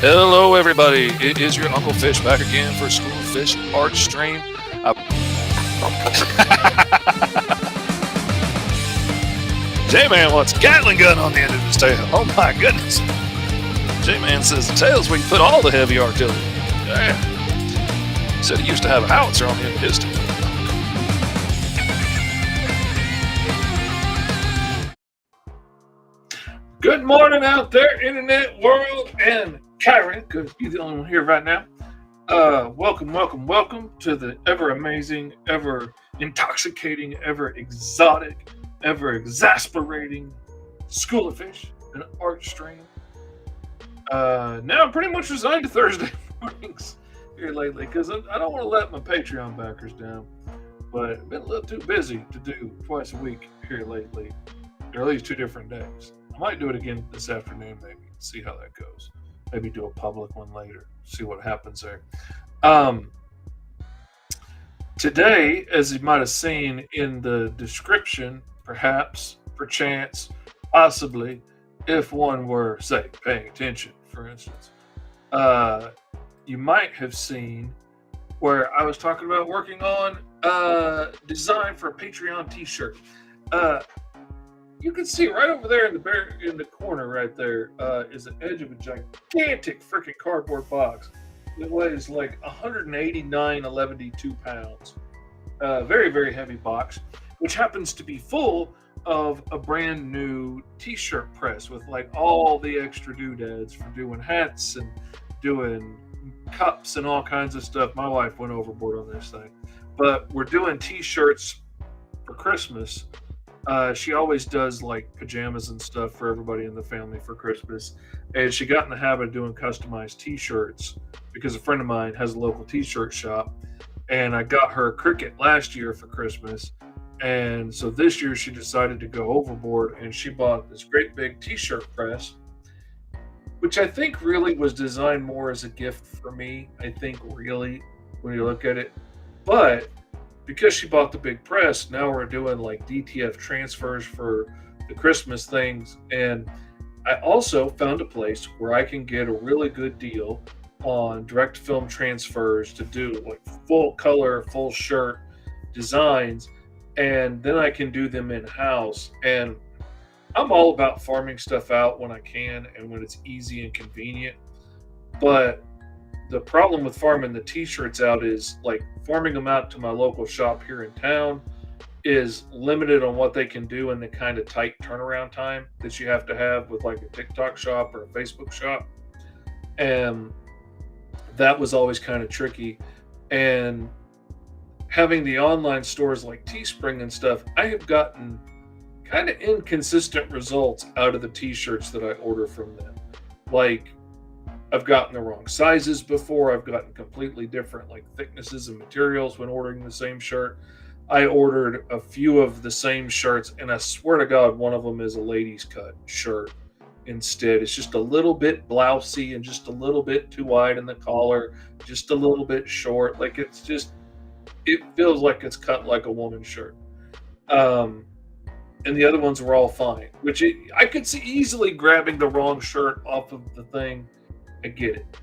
Hello, everybody. It is your Uncle Fish back again for School of Fish Art Stream. J-Man wants a Gatling gun on the end of his tail. Oh my goodness. J-Man says the tail's where you put all the heavy artillery. Yeah. He said he used to have a howitzer on the end of his tail. Good morning out there, internet world, and Kyron, because you're the only one here right now. Welcome to the ever amazing, ever intoxicating, ever exotic, ever exasperating School of Fish and Art Stream. Now I'm pretty much resigned to Thursday mornings here lately because I don't want to let my Patreon backers down, but I've been a little too busy to do twice a week here lately, or at least 2 different days. I might do it again this afternoon, maybe, see how that goes. Maybe do a public one later, see what happens there. Today, as you might have seen in the description, perhaps, perchance, possibly, if one were, say, paying attention, for instance, you might have seen where I was talking about working on design for a Patreon t-shirt. You can see right over there in the corner right there is the edge of a gigantic freaking cardboard box. It weighs like 189 pounds. Very, very heavy box, which happens to be full of a brand new t-shirt press with like all the extra doodads for doing hats and doing cups and all kinds of stuff. My wife went overboard on this thing. But we're doing t-shirts for Christmas. She always does like pajamas and stuff for everybody in the family for Christmas. And she got in the habit of doing customized t-shirts because a friend of mine has a local t-shirt shop. And I got her a Cricut last year for Christmas. And so this year she decided to go overboard and she bought this great big t-shirt press, which I think really was designed more as a gift for me. I think really, when you look at it. But because she bought the big press, now we're doing like DTF transfers for the Christmas things. And I also found a place where I can get a really good deal on direct film transfers to do like full color, full shirt designs. And then I can do them in-house. And I'm all about farming stuff out when I can and when it's easy and convenient. But the problem with farming the t-shirts out is like farming them out to my local shop here in town is limited on what they can do in the kind of tight turnaround time that you have to have with like a TikTok shop or a Facebook shop. And that was always kind of tricky. And having the online stores like Teespring and stuff, I have gotten kind of inconsistent results out of the t-shirts that I order from them. Like, I've gotten the wrong sizes before. I've gotten completely different like thicknesses and materials when ordering the same shirt. I ordered a few of the same shirts, and I swear to God, one of them is a ladies' cut shirt instead. It's just a little bit blousy and just a little bit too wide in the collar, just a little bit short. Like it feels like it's cut like a woman's shirt. And the other ones were all fine, which I could see easily grabbing the wrong shirt off of the thing. I get it,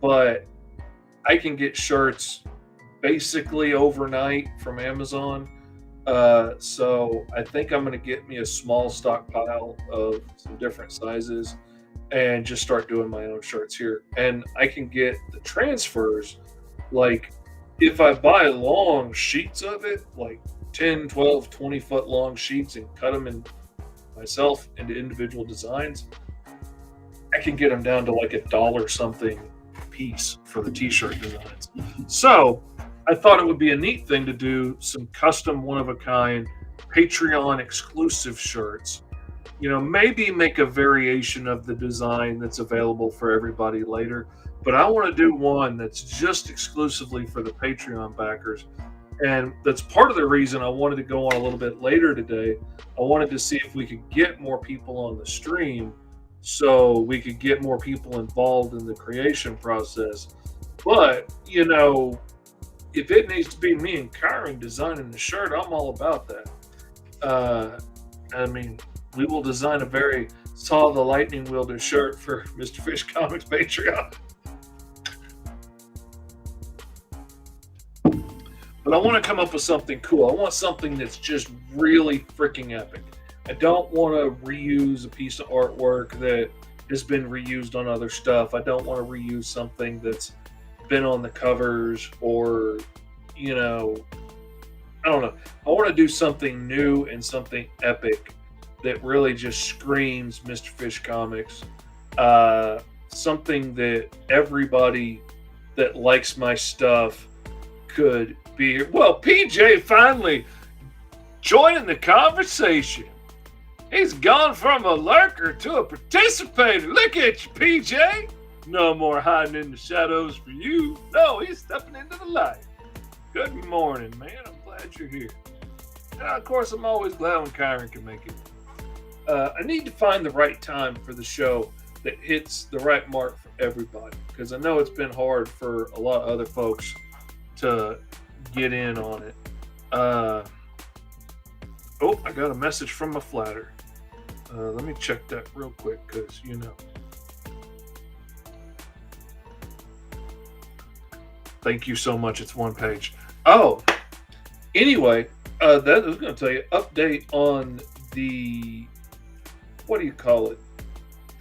but I can get shirts basically overnight from Amazon. So I think I'm going to get me a small stockpile of some different sizes and just start doing my own shirts here. And I can get the transfers, like if I buy long sheets of it, like 10, 12, 20 foot long sheets and cut them in myself into individual designs, I can get them down to like $1 something piece for the t-shirt designs. So I thought it would be a neat thing to do some custom one-of-a-kind Patreon exclusive shirts. You know, maybe make a variation of the design that's available for everybody later. But I want to do one that's just exclusively for the Patreon backers. And that's part of the reason I wanted to go on a little bit later today. I wanted to see if we could get more people on the stream so we could get more people involved in the creation process. But, you know, if it needs to be me and Kyron designing the shirt, I'm all about that. I mean, We will design a very Saw the Lightning Wielder shirt for Mr. Fish Comics Patreon. But I want to come up with something cool. I want something that's just really freaking epic. I don't want to reuse a piece of artwork that has been reused on other stuff. I don't want to reuse something that's been on the covers or, you know, I don't know. I want to do something new and something epic that really just screams Mr. Fish Comics. Something that everybody that likes my stuff could be here. Well, PJ finally joining the conversation. He's gone from a lurker to a participator. Look at you, PJ. No more hiding in the shadows for you. No, he's stepping into the light. Good morning, man. I'm glad you're here. And of course, I'm always glad when Kyron can make it. I need to find the right time for the show that hits the right mark for everybody, because I know it's been hard for a lot of other folks to get in on it. Oh, I got a message from my flatter. Let me check that real quick, because, you know. Thank you so much. It's one page. Oh, anyway, that I was going to tell you, update on the, what do you call it?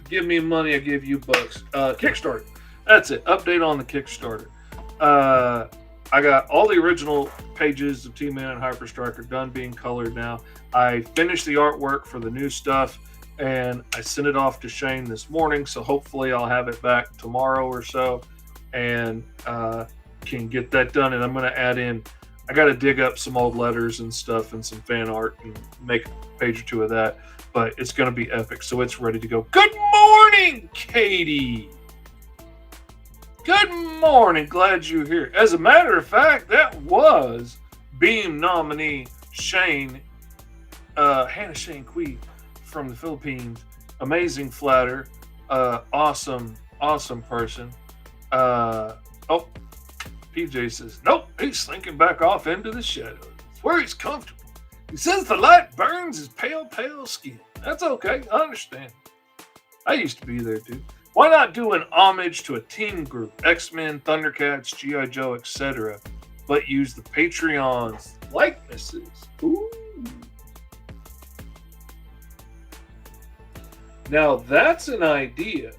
Give me money, I give you bucks. Kickstarter. That's it. Update on the Kickstarter. I got all the original pages of T-Man and Hyper Striker done being colored now. I finished the artwork for the new stuff, and I sent it off to Shane this morning, so hopefully I'll have it back tomorrow or so, and can get that done. And I'm going to add in, I got to dig up some old letters and stuff and some fan art and make a page or two of that, but it's going to be epic, so it's ready to go. Good morning, Katie! Good morning. Glad you're here. As a matter of fact, that was Beam nominee Shane, Hannah Shane Kui from the Philippines. Amazing flatter. Awesome person. Oh, PJ says, nope, he's slinking back off into the shadows. It's where he's comfortable. He says the light burns his pale skin. That's okay. I understand. I used to be there, too. Why not do an homage to a team group, X-Men, Thundercats, G.I. Joe, etc., but use the Patreon's likenesses? Ooh. Now that's an idea.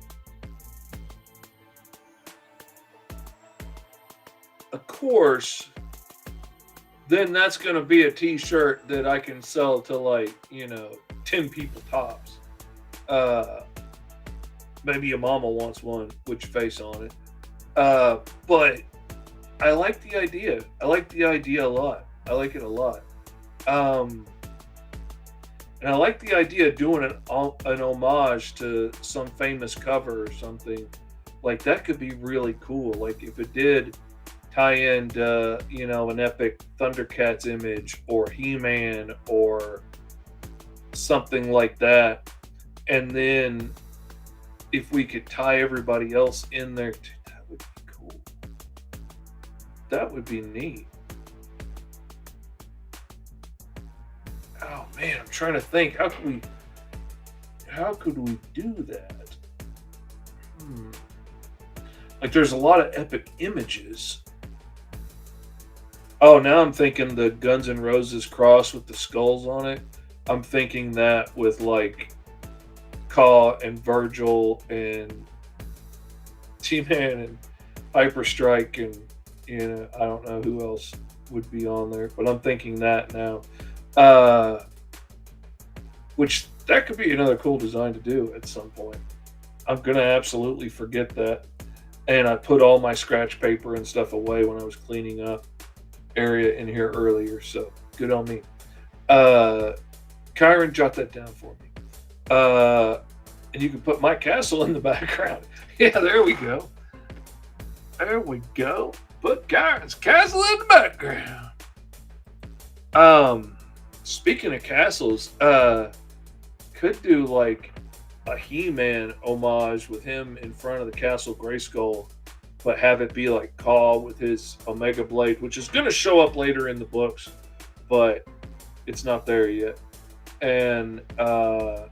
Of course, then that's going to be a t-shirt that I can sell to, like, 10 people tops. Maybe your mama wants one with your face on it. But I like the idea. I like the idea a lot. I like it a lot. And I like the idea of doing an homage to some famous cover or something. Like, that could be really cool. Like, if it did tie into, an epic Thundercats image or He-Man or something like that. And then if we could tie everybody else in there, too, that would be cool. That would be neat. Oh man, I'm trying to think. How could we do that? Like, there's a lot of epic images. Oh, now I'm thinking the Guns N' Roses cross with the skulls on it. I'm thinking that with, like, Kaw and Virgil and T-Man and Hyper Strike and, I don't know who else would be on there, but I'm thinking that now. Which, that could be another cool design to do at some point. I'm going to absolutely forget that. And I put all my scratch paper and stuff away when I was cleaning up area in here earlier, so good on me. Kyron, jot that down for me. And you can put my castle in the background. Yeah, there we go. There we go. Put Kyron's castle in the background. Speaking of castles, could do like a He-Man homage with him in front of the Castle Grayskull, but have it be like Kaw with his Omega Blade, which is going to show up later in the books, but it's not there yet. and uh,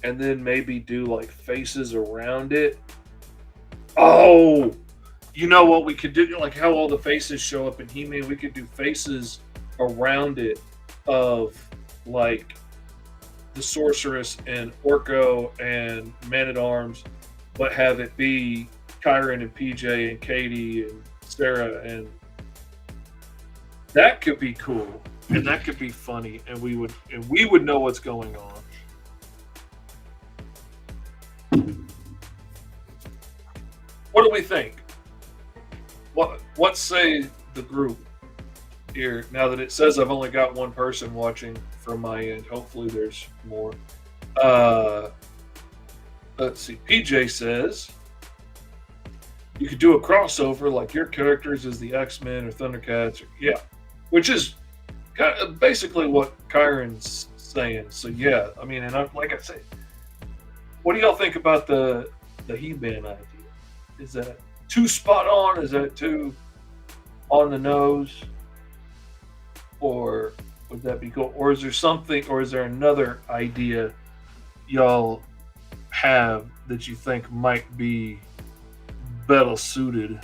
and then maybe do like faces around it. Oh, you know what we could do? Like how all the faces show up in He-Man, we could do faces around it of like the Sorceress and Orko and Man at Arms, but have it be Kyron and PJ and Katie and Sarah, and that could be cool and that could be funny, and we would know what's going on. What do we think? What say the group here? Now that it says I've only got one person watching from my end, hopefully there's more. Uh, let's see. PJ says you could do a crossover like your characters as the X Men or Thundercats, yeah, which is kind of basically what Kyron's saying. So yeah, I mean, and like I say, what do y'all think about the He Man idea? Is that too spot on? Is that too on the nose? Or would that be cool? Or is there something, or is there another idea y'all have that you think might be better suited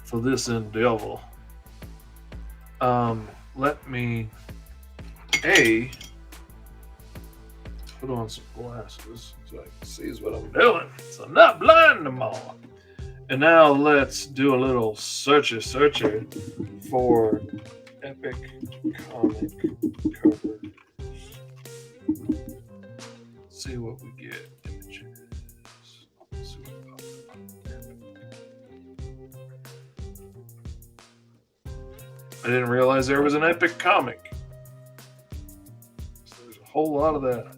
for this endeavor? Let me put on some glasses so I can see what I'm doing. So I'm not blind anymore. And now let's do a little searcher for epic comic cover. See what we get. Images. See what pops up. I didn't realize there was an epic comic. So there's a whole lot of that.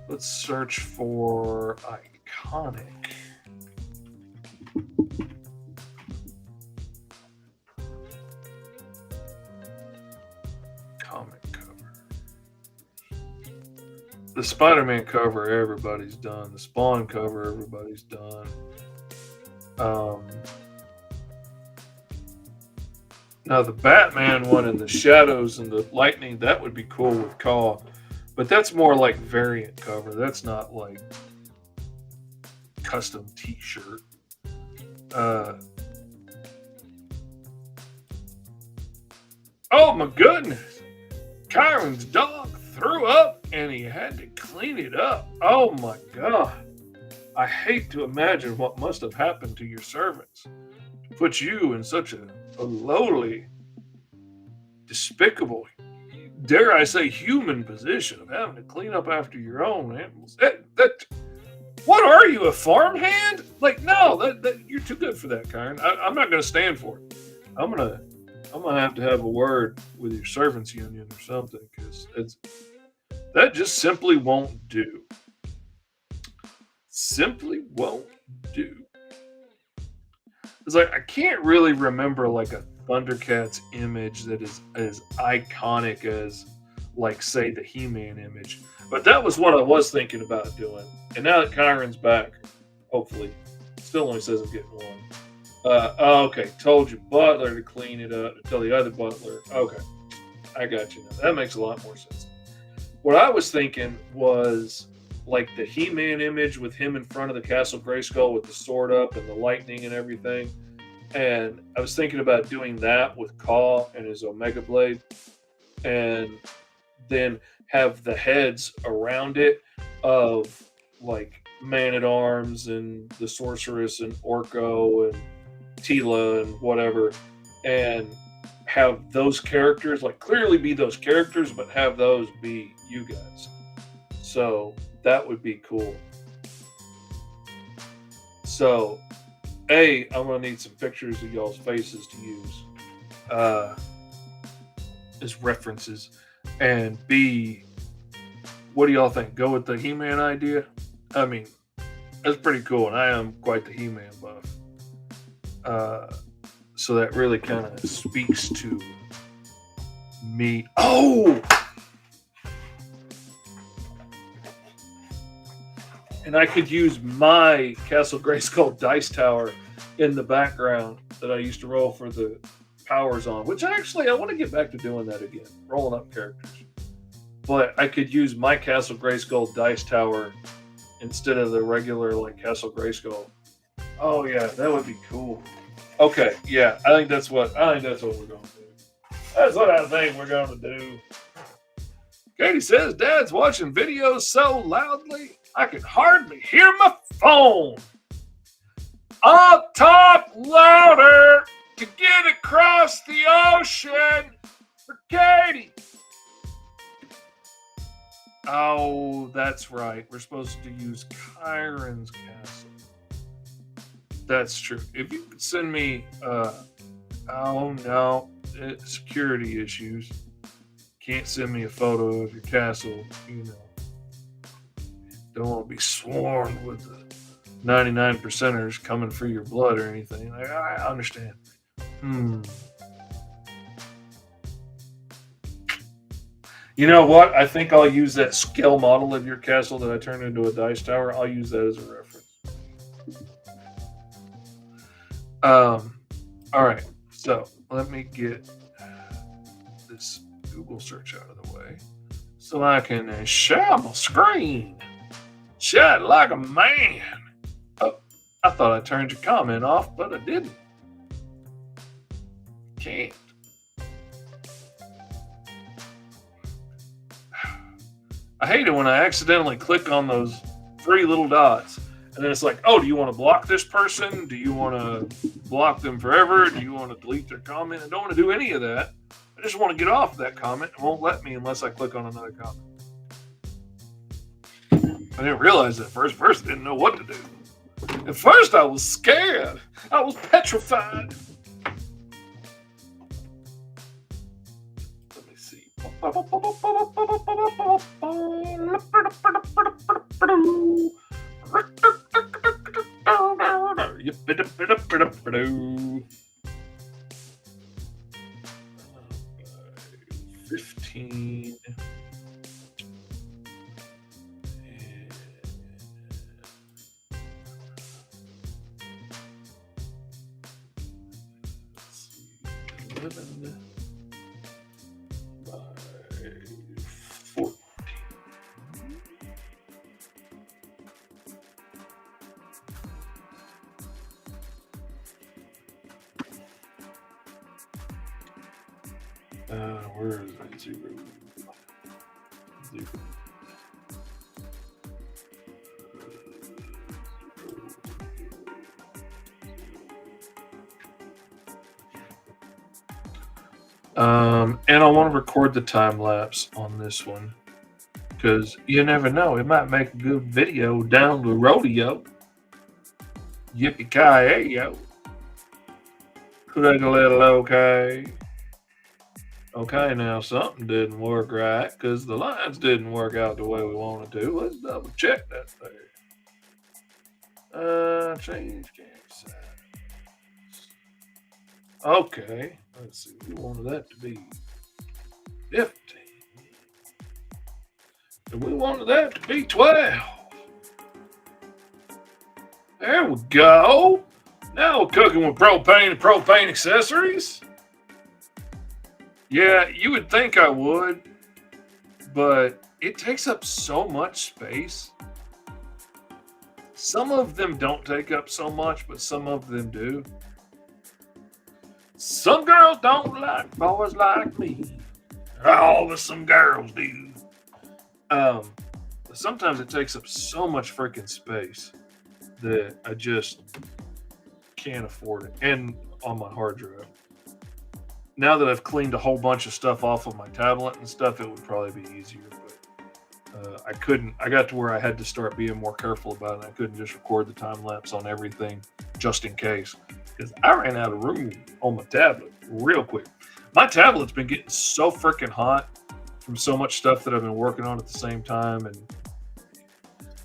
Let's search for iconic. Comic cover. The Spider-Man cover, everybody's done. The Spawn cover, everybody's done. Now the Batman one and the shadows and the lightning, that would be cool with Caw. But that's more like variant cover. That's not like custom t-shirt. Oh my goodness. Kyron's dog threw up and he had to clean it up. Oh my God. I hate to imagine what must have happened to your servants to put you in such a lowly, despicable, dare I say, human position of having to clean up after your own animals. What are you, a farmhand? Like, no, that you're too good for that, Kyron. I'm not going to stand for it. I'm gonna have to have a word with your servants union or something, because that just simply won't do. Simply won't do. It's like I can't really remember like a Thundercats image that is as iconic as, like, say, the He-Man image. But that was what I was thinking about doing. And now that Kyron's back, hopefully, still only says I'm getting one. Okay, told you, Butler to clean it up. To tell the other Butler. Okay, I got you now. That makes a lot more sense. What I was thinking was like the He-Man image with him in front of the Castle Grayskull with the sword up and the lightning and everything. And I was thinking about doing that with Caw and his Omega Blade, and then have the heads around it of like Man at Arms and the Sorceress and Orko and Tila and whatever, and have those characters like clearly be those characters, but have those be you guys. So that would be cool. So, I'm gonna need some pictures of y'all's faces to use as references, and B, what do y'all think? Go with the He-Man idea? I mean, that's pretty cool, and I am quite the He-Man buff. So that really kind of speaks to me. Oh! And I could use my Castle Grayskull dice tower in the background that I used to roll for the powers on, which actually I want to get back to doing that again, rolling up characters. But I could use my Castle Grayskull dice tower instead of the regular like Castle Grayskull. Oh yeah, that would be cool. Okay, yeah, I think that's what we're going to do. That's what I think we're going to do. Katie says, Dad's watching videos so loudly I can hardly hear my phone. I'll talk louder to get across the ocean for Katie. Oh, that's right. We're supposed to use Chiron's castle. That's true. If you could send me, oh no, security issues. Can't send me a photo of your castle, you know. Don't want to be swarmed with the 99 percenters coming for your blood or anything. I understand. You know what? I think I'll use that scale model of your castle that I turned into a dice tower. I'll use that as a reference. All right. So let me get this Google search out of the way so I can share my screen. Share it like a man. Oh, I thought I turned your comment off, but I didn't. Can't. I hate it when I accidentally click on those 3 little dots and then it's like, oh, do you want to block this person? Do you want to block them forever? Do you want to delete their comment? I don't want to do any of that. I just want to get off that comment. It won't let me unless I click on another comment. I didn't realize that first person didn't know what to do. At first I was scared. I was petrified. Let me see. $15. Where is it? Zero. And I want to record the time lapse on this one because you never know, it might make a good video down the rodeo. Yippee-ki-yay-yo. Click a little okay. Okay, now something didn't work right because the lines didn't work out the way we wanted to. Let's double check that there. Change game size. Okay, let's see. We wanted that to be 15. And we wanted that to be 12. There we go. Now we're cooking with propane and propane accessories. Yeah, you would think I would, but it takes up so much space. Some of them don't take up so much, but some of them do. Some girls don't like boys like me. Oh, but some girls do. But sometimes it takes up so much freaking space that I just can't afford it. And on my hard drive. Now that I've cleaned a whole bunch of stuff off of my tablet and stuff, it would probably be easier. But I couldn't. I got to where I had to start being more careful about it. I couldn't just record the time lapse on everything just in case, because I ran out of room on my tablet real quick. My tablet's been getting so freaking hot from so much stuff that I've been working on at the same time and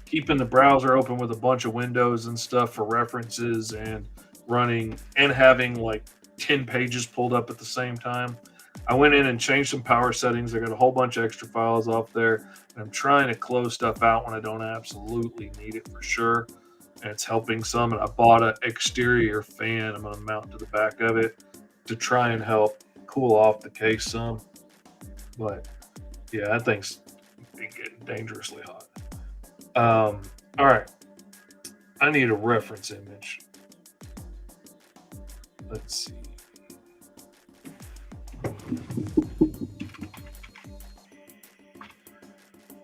keeping the browser open with a bunch of windows and stuff for references and running and having like 10 pages pulled up at the same time. I went in and changed some power settings. I got a whole bunch of extra files off there, and I'm trying to close stuff out when I don't absolutely need it for sure. and it's helping some. And I bought an exterior fan I'm going to mount to the back of it to try and help cool off the case some. But yeah, that thing's getting dangerously hot. All right. I need a reference image. Let's see.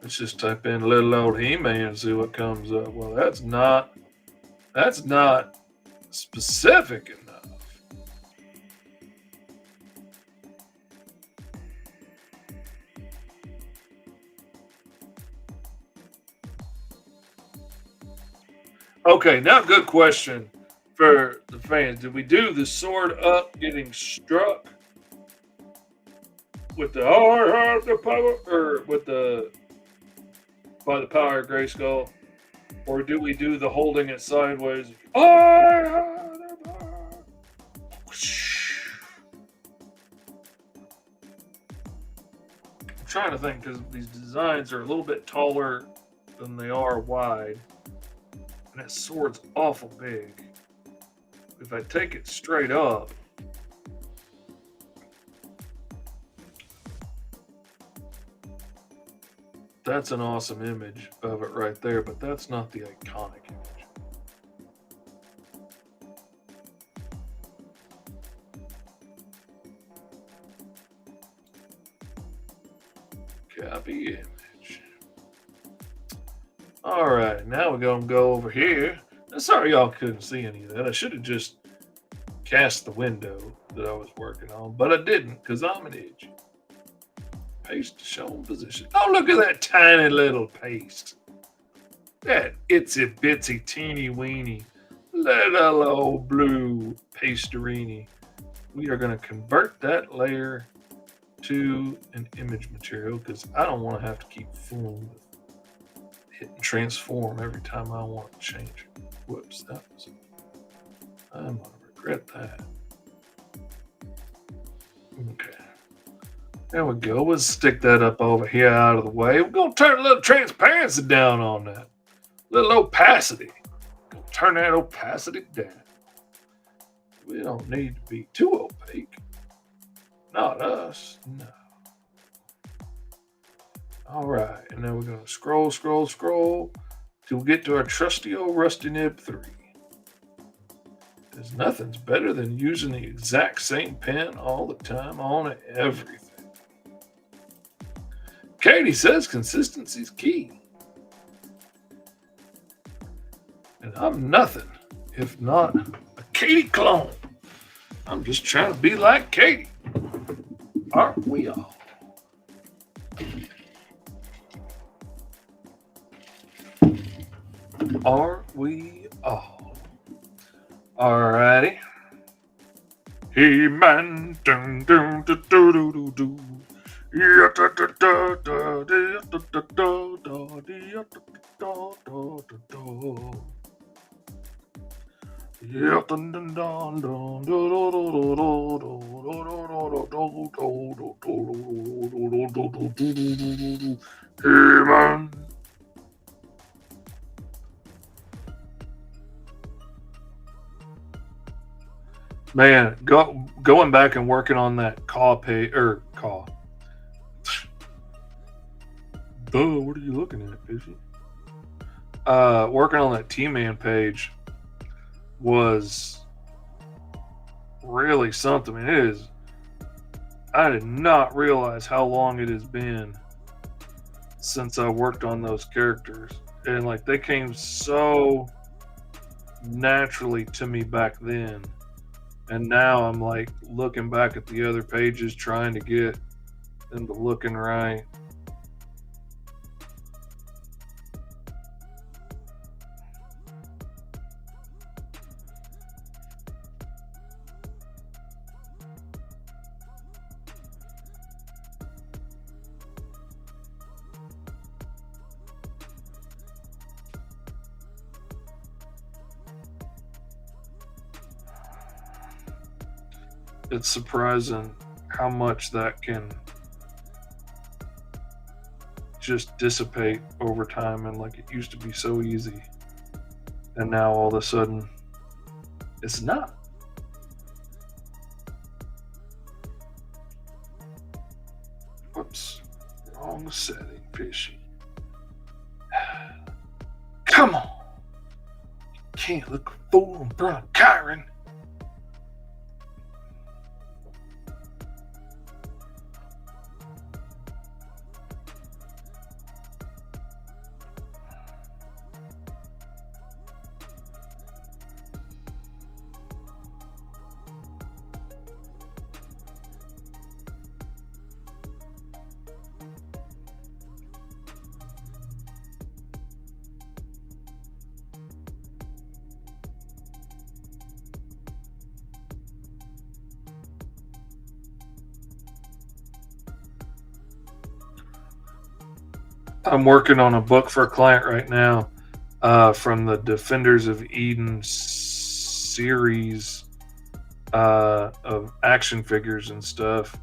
Let's just type in little old He-Man and see what comes up. Well, that's not specific enough. Okay, now good question for the fans. Did we do the sword up getting struck with the I have the power, or with the by the power of Grayskull, or do we do the holding it sideways? I have the power. I'm trying to think because these designs are a little bit taller than they are wide, and that sword's awful big. If I take it straight up, that's an awesome image of it right there, but that's not the iconic image. Copy image. All right, now we're going to go over here. Sorry y'all couldn't see any of that. I should have just cast the window that I was working on, but I didn't because I'm an idiot. Paste to shown position. Oh, look at that tiny little paste. That itsy bitsy teeny weeny little old blue pasterini. We are going to convert that layer to an image material because I don't want to have to keep fooling with hitting transform every time I want to change it. Whoops, I'm going to regret that. Okay. There we go. We'll stick that up over here out of the way. We're going to turn a little transparency down on that. A little opacity. Going to turn that opacity down. We don't need to be too opaque. Not us. No. All right. And then we're going to scroll till we get to our trusty old Rusty Nib 3. Because nothing's better than using the exact same pen all the time on everything. Katie says consistency's key. And I'm nothing if not a Katie clone. I'm just trying to be like Katie. Aren't we all? Aren't we all? Alrighty. He-Man, dun dun dun dun dun dun. He-Man. Man, going back and working on that caw pay or caw. Duh, what are you looking at, Fishy? Working on that T-Man page was really something. It is. I did not realize how long it has been since I worked on those characters, and like they came so naturally to me back then. And now I'm like looking back at the other pages, trying to get them to looking right. It's surprising how much that can just dissipate over time, and like it used to be so easy. and now all of a sudden it's not. Whoops, wrong setting, fishy. Come on, can't look a fool in front of Kyron. I'm working on a book for a client right now from the Defenders of Eden series of action figures and stuff.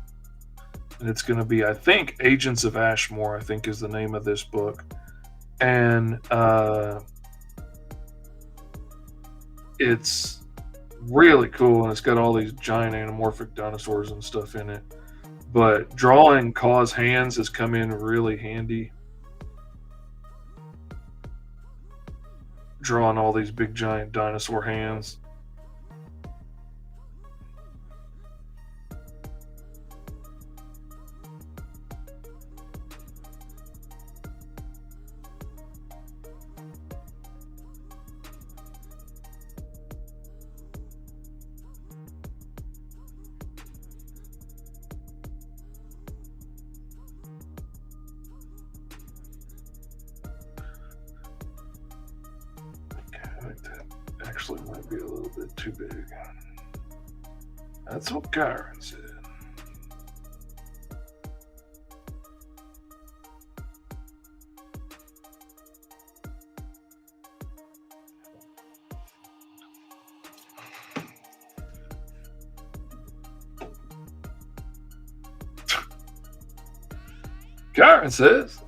And it's going to be, I think, Agents of Ashmore, I think is the name of this book. And it's really cool, and it's got all these giant anamorphic dinosaurs and stuff in it. But drawing Kaw's hands has come in really handy. Drawing all these big giant dinosaur hands. Actually might be a little bit too big. That's what Kyron said. Kyron says,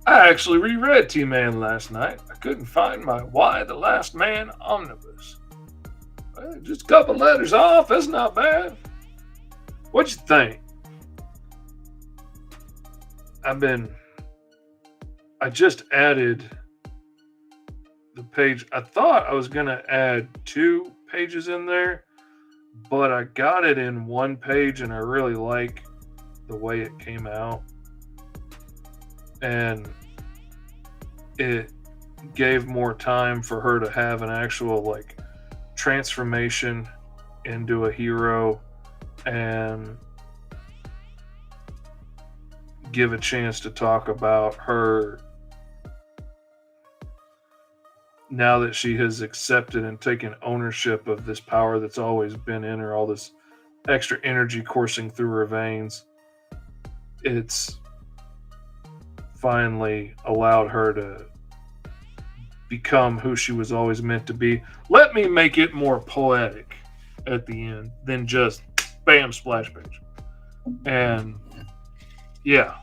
I actually reread T-Man last night. I couldn't find my Y the Last Man omnibus. Well, just a couple letters off, that's not bad. What'd you think? I just added the page. I thought I was going to add 2 pages in there, but I got it in 1 page and I really like the way it came out. And it gave more time for her to have an actual like transformation into a hero and give a chance to talk about her now that she has accepted and taken ownership of this power that's always been in her, all this extra energy coursing through her veins. It's finally allowed her to become who she was always meant to be. Let me make it more poetic at the end than just bam, splash page. And yeah,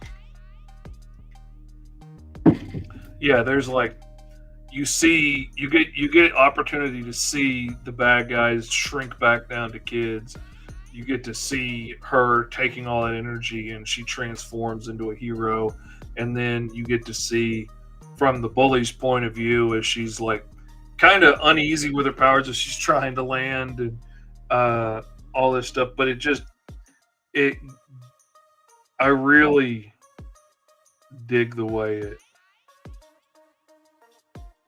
there's like you get opportunity to see the bad guys shrink back down to kids. You get to see her taking all that energy and she transforms into a hero. And then you get to see from the bully's point of view as she's like kind of uneasy with her powers as she's trying to land and all this stuff. But I really dig the way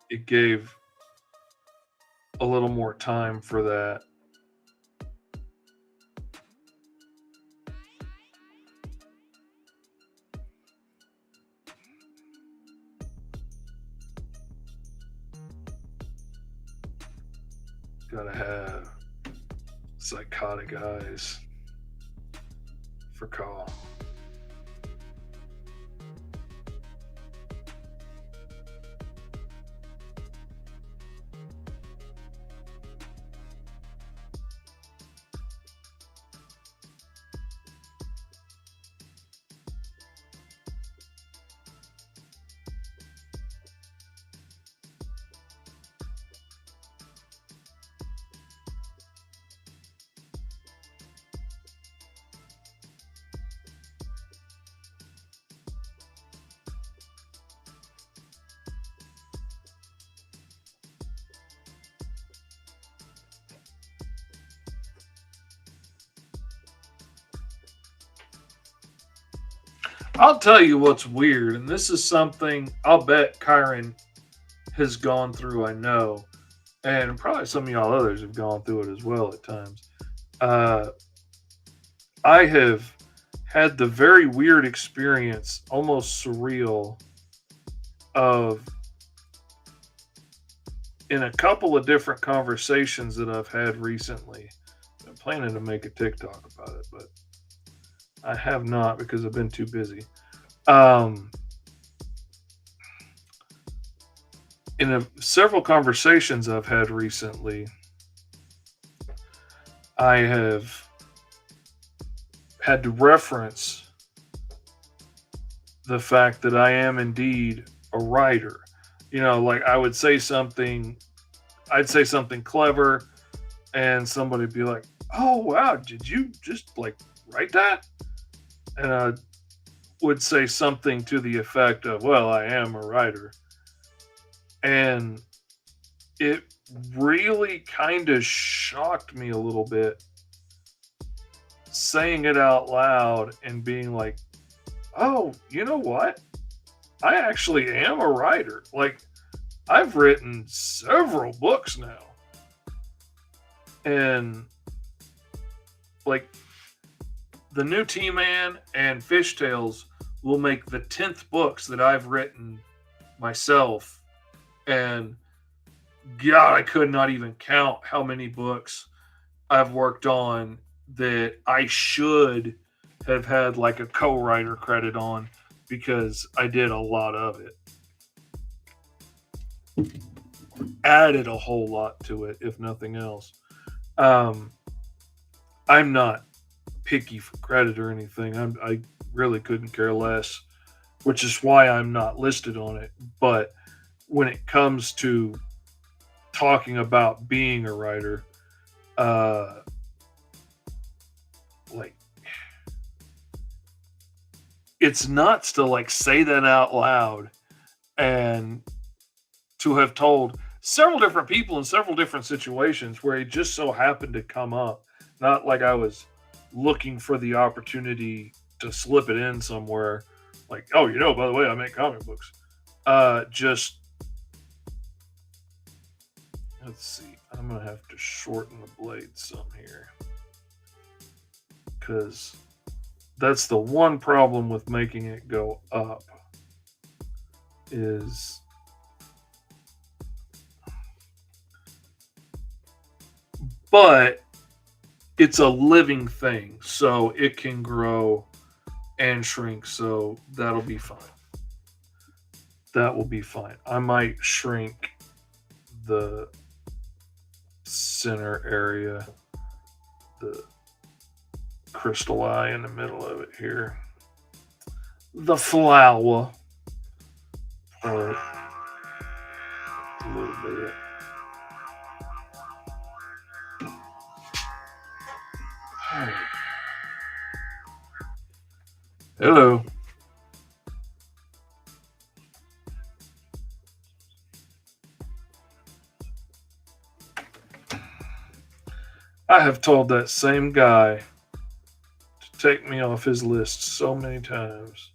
it gave a little more time for that. Gotta have psychotic eyes for Kaw. I'll tell you what's weird, and this is something I'll bet Kyron has gone through. I know, and probably some of y'all others have gone through it as well at times. Uh, I have had the very weird experience, almost surreal, of in a couple of different conversations that I've had recently. I'm planning to make a TikTok about it, but I have not because I've been too busy. Um, several conversations I've had recently, I have had to reference the fact that I am indeed a writer. Like I'd say something clever, and somebody would be like, "Oh wow, did you just like write that?" And I would say something to the effect of, "Well, I am a writer," and it really kind of shocked me a little bit saying it out loud and being like, "Oh, you know what? I actually am a writer. Like, I've written several books now." And like the new T-Man and Fishtails will make the 10th books that I've written myself. And God, I could not even count how many books I've worked on that I should have had like a co-writer credit on because I did a lot of it. Added a whole lot to it, if nothing else. Um, I'm not picky for credit or anything. I really couldn't care less, which is why I'm not listed on it. But when it comes to talking about being a writer, uh, like it's nuts to like say that out loud and to have told several different people in several different situations where it just so happened to come up. Not like I was looking for the opportunity to slip it in somewhere. Like, oh, by the way, I make comic books. Just let's see. I'm gonna have to shorten the blade some here because that's the one problem with making it go up is but it's a living thing, so it can grow and shrink, so that'll be fine. That will be fine. I might shrink the center area, the crystal eye in the middle of it here, the flower, a little bit. Hello. I have told that same guy to take me off his list so many times.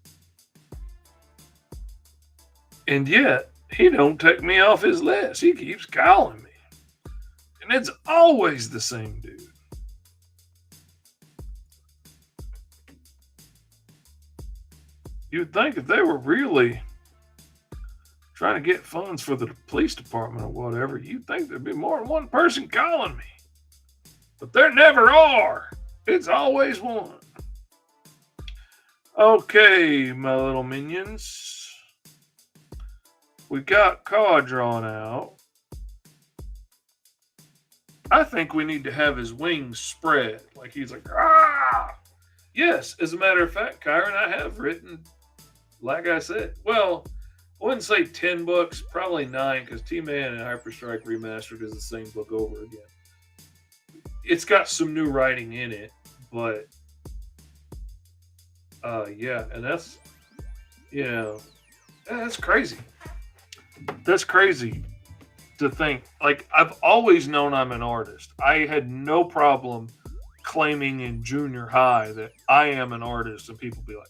And yet, he don't take me off his list. He keeps calling me. And it's always the same dude. You'd think if they were really trying to get funds for the police department or whatever, you'd think there'd be more than one person calling me. But there never are. It's always one. Okay, my little minions. We got card drawn out. I think we need to have his wings spread. Like he's like, ah! Yes, as a matter of fact, Kyron, I have written, like I said, well, I wouldn't say 10 books, probably 9, because T-Man and Hyperstrike Remastered is the same book over again. It's got some new writing in it, but yeah, and that's, that's crazy. That's crazy to think. Like, I've always known I'm an artist. I had no problem claiming in junior high that I am an artist, and people be like,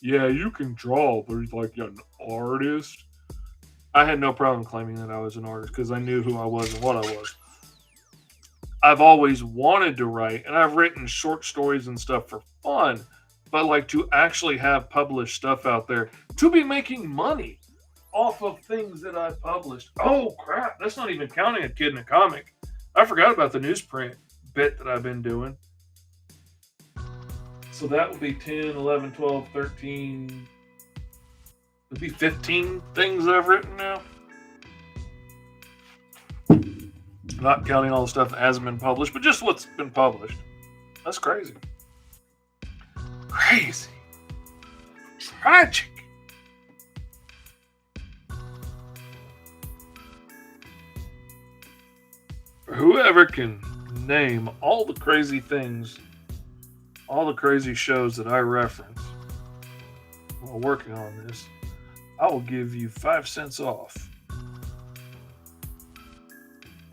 yeah, you can draw, but he's like, you're an artist. I had no problem claiming that I was an artist because I knew who I was and what I was. I've always wanted to write, and I've written short stories and stuff for fun, but like to actually have published stuff out there to be making money off of things that I published. Oh crap, that's not even counting a kid in a comic. I forgot about the newsprint bit that I've been doing. So that would be 10, 11, 12, 13. It'd be 15 things that I've written now. Not counting all the stuff that hasn't been published, but just what's been published. That's crazy. Crazy. Tragic. For whoever can name all the crazy things, all the crazy shows that I reference while working on this, I will give you 5 cents off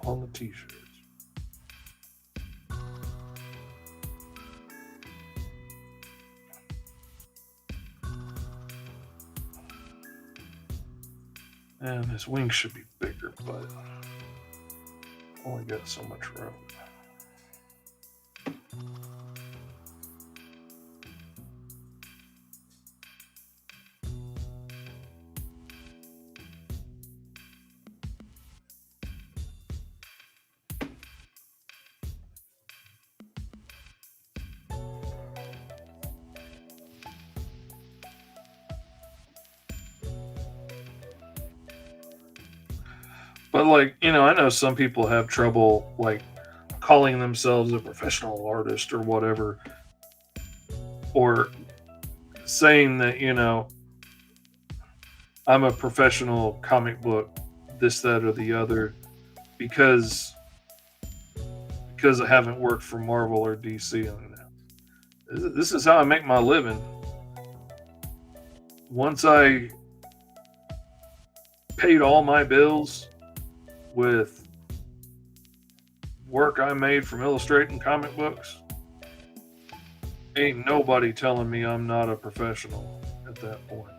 on the t-shirts. And this wing should be bigger, but only got so much room. But like, I know some people have trouble like calling themselves a professional artist or whatever, or saying that, I'm a professional comic book, this, that, or the other, because I haven't worked for Marvel or DC. This is how I make my living. Once I paid all my bills with work I made from illustrating comic books, ain't nobody telling me I'm not a professional at that point.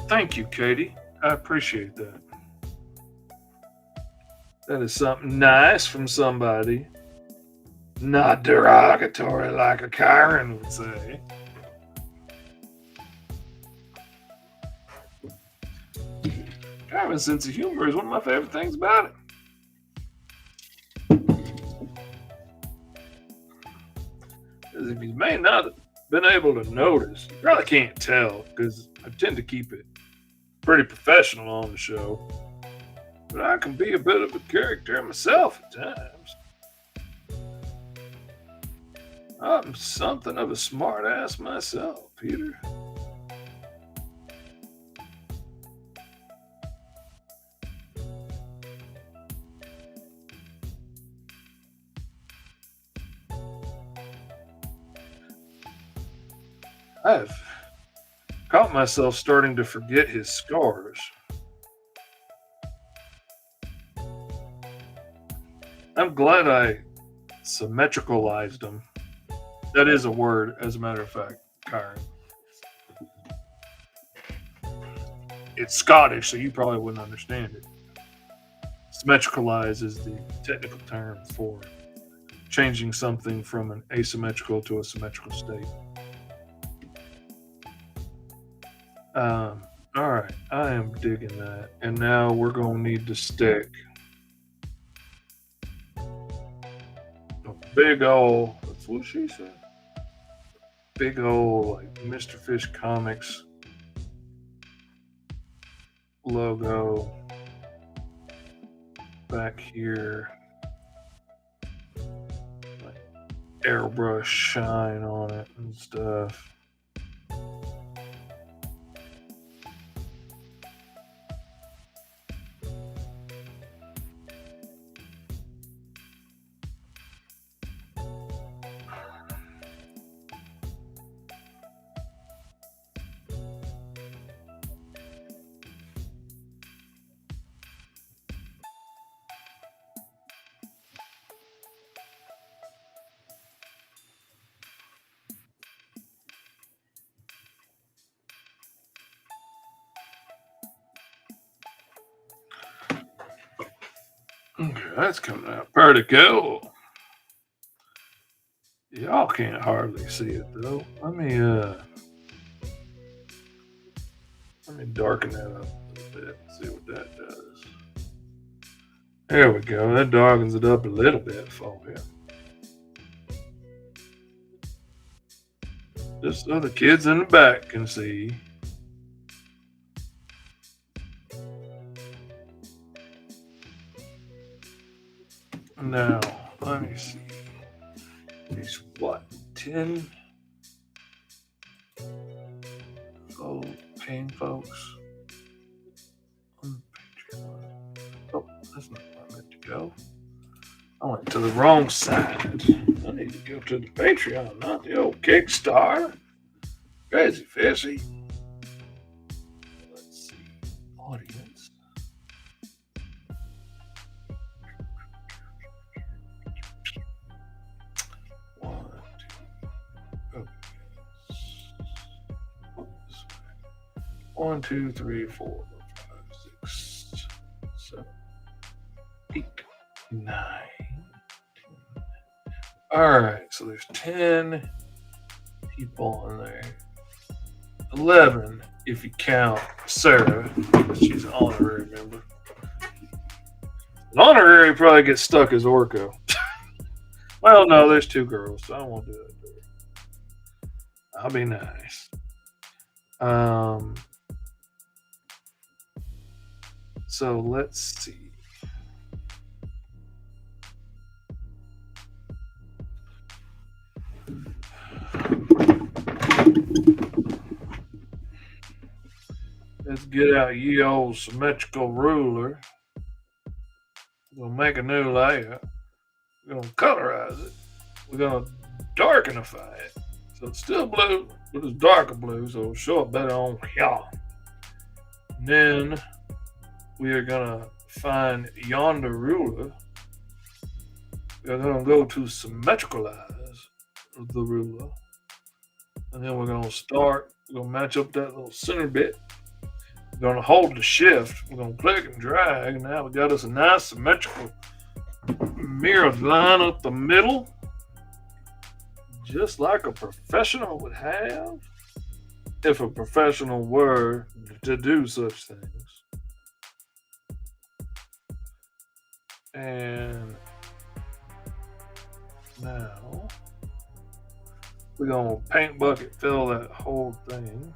Thank you, Katie. I appreciate that. That is something nice from somebody. Not derogatory like a Karen would say. Kyron's sense of humor is one of my favorite things about it. Because if you may not have been able to notice, you probably can't tell because I tend to keep it pretty professional on the show. But I can be a bit of a character myself at times. I'm something of a smart ass myself, Peter. I've caught myself starting to forget his scars. I'm glad I symmetricalized them. That is a word, as a matter of fact, Karen. It's Scottish, so you probably wouldn't understand it. Symmetricalize is the technical term for changing something from an asymmetrical to a symmetrical state. All right, I am digging that. And now we're going to need to stick a big old, that's what she said, big old like Mr. Fish Comics logo back here. Like airbrush shine on it and stuff. Okay, that's coming out pretty cool. Y'all can't hardly see it though. Let me darken that up a little bit. See what that does. There we go. That darkens it up a little bit for you. Just so the kids in the back can see. Now, let me see. It's what? 10 paying folks on Patreon. Oh, that's not where I meant to go. I went to the wrong side. I need to go to the Patreon, not the old Kickstarter. Crazy fishy. Let's see. Audience. One, two. Okay. One, two, three, 4, 5, 6, 7, 8, 9. All right, so there's 10 people in there. 11 if you count Sarah. She's an honorary member. An honorary probably gets stuck as Orko. Well, no, there's 2 girls, so I won't do that to her. I'll be nice. So let's see. Let's get out ye old symmetrical ruler. We'll make a new layer. We're going to colorize it. We're going to darkenify it. So it's still blue, but it's darker blue, so it'll show up better on here. And then we are going to find yonder ruler. We're going to go to symmetricalize the ruler. And then we're going to start, we're going to match up that little center bit. We're going to hold the shift. We're going to click and drag. And now we got us a nice symmetrical mirrored line up the middle. Just like a professional would have. If a professional were to do such things. And now we're going to paint bucket fill that whole thing.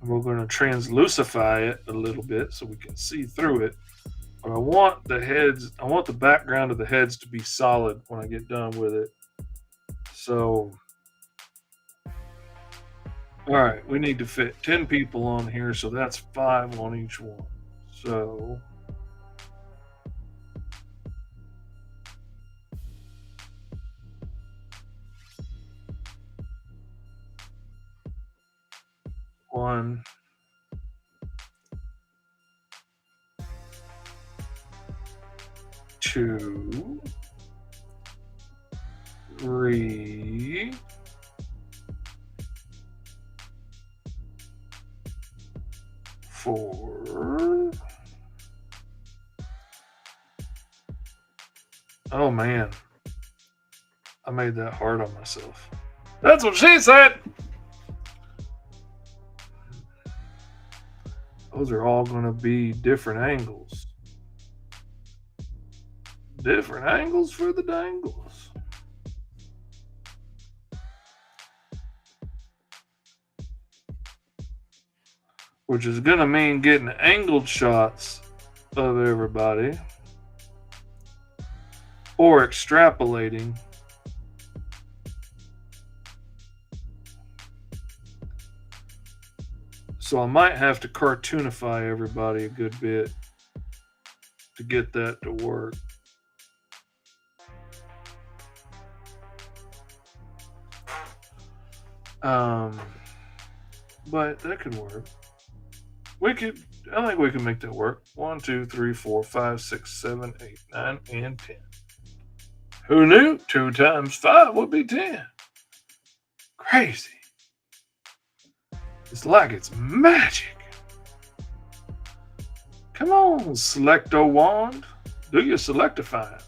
And we're going to translucify it a little bit so we can see through it. But I want the background of the heads to be solid when I get done with it. So, all right, we need to fit 10 people on here, so that's 5 on each one. So, one, 2, 3, 4. Oh man, I made that hard on myself. That's what she said. Those are all going to be different angles. Different angles for the dangles. Which is going to mean getting angled shots of everybody. Or extrapolating. So I might have to cartoonify everybody a good bit to get that to work. But that could work. I think we can make that work. 1, 2, 3, 4, 5, 6, 7, 8, 9, and 10. Who knew? 2 times 5 would be 10. Crazy. It's like it's magic. Come on, Selecto Wand. Do your selectifying.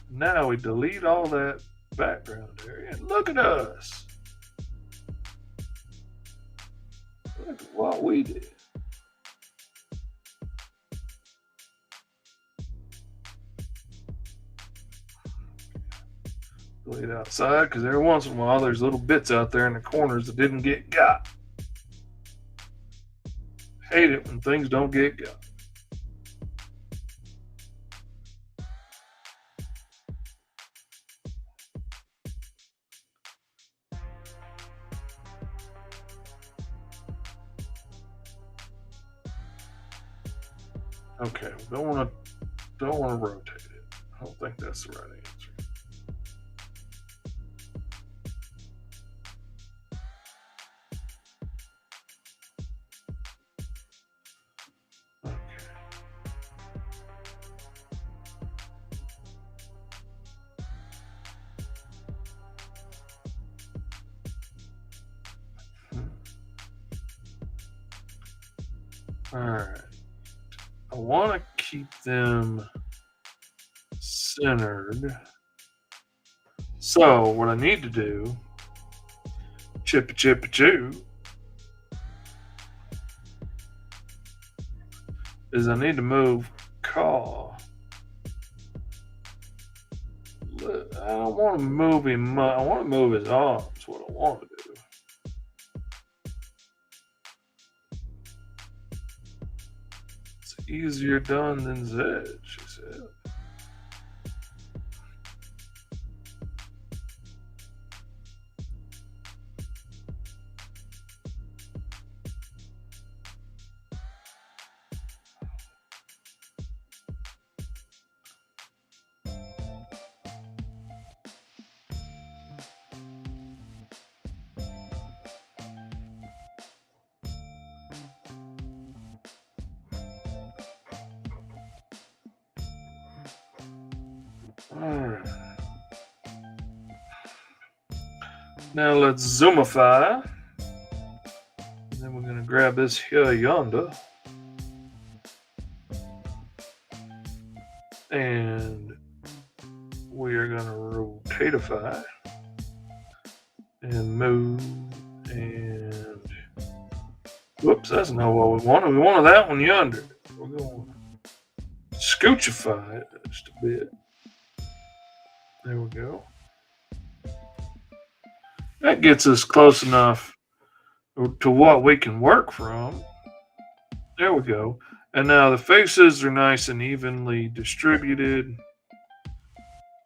Now we delete all that background area. And look at us. Look at what we did. Delete outside because every once in a while there's little bits out there in the corners that didn't get got. Hate it when things don't get got. Okay, don't want to rotate it. I don't think that's the right answer. All right. I want to keep them centered. So what I need to do, choo, is I need to move Caw. I don't want to move him. I want to move his arms. What I want to do. It's easier done than said, she said. Alright. Now let's zoomify. And then we're going to grab this here yonder. And we are going to rotatify. And move. And whoops, that's not what we wanted. We wanted that one yonder. We're going to scoochify it just a bit. There we go. That gets us close enough to what we can work from. There we go. And now the faces are nice and evenly distributed.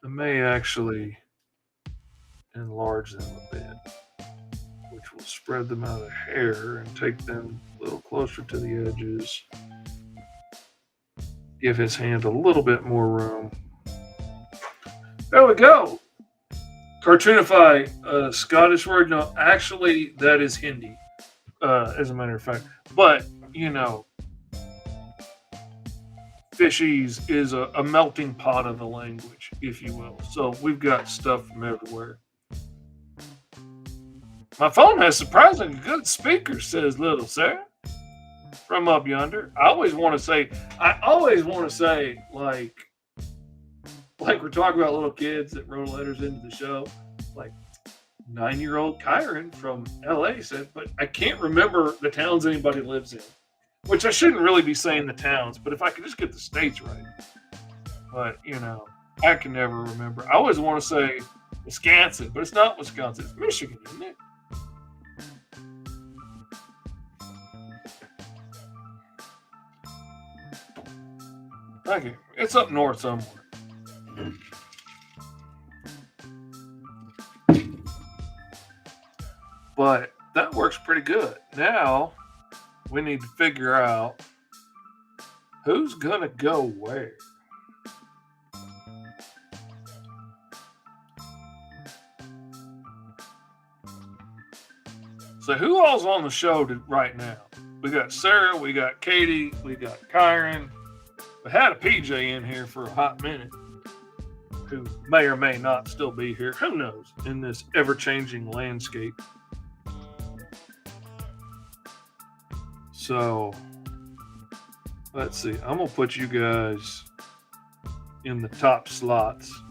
I may actually enlarge them a bit, which will spread them out a hair and take them a little closer to the edges. Give his hand a little bit more room. There we go. Cartoonify, Scottish word. No, actually, that is Hindi, as a matter of fact. But, you know, Fishies is a melting pot of the language, if you will. So we've got stuff from everywhere. My phone has surprisingly good speakers, says little Sarah from up yonder. I always want to say, like we're talking about little kids that wrote letters into the show. Like 9-year-old Kyron from LA said, but I can't remember the towns anybody lives in. Which I shouldn't really be saying the towns, but if I could just get the states right. But, you know, I can never remember. I always want to say Wisconsin, but it's not Wisconsin. It's Michigan, isn't it? Okay, it's up north somewhere. But that works pretty good. Now we need to figure out who's gonna go where. So who all's on the show right now? We got Sarah, we got Katie, we got Kyron. We had a PJ in here for a hot minute, who may or may not still be here. Who knows? In this ever-changing landscape. So let's see. I'm gonna put you guys in the top slots.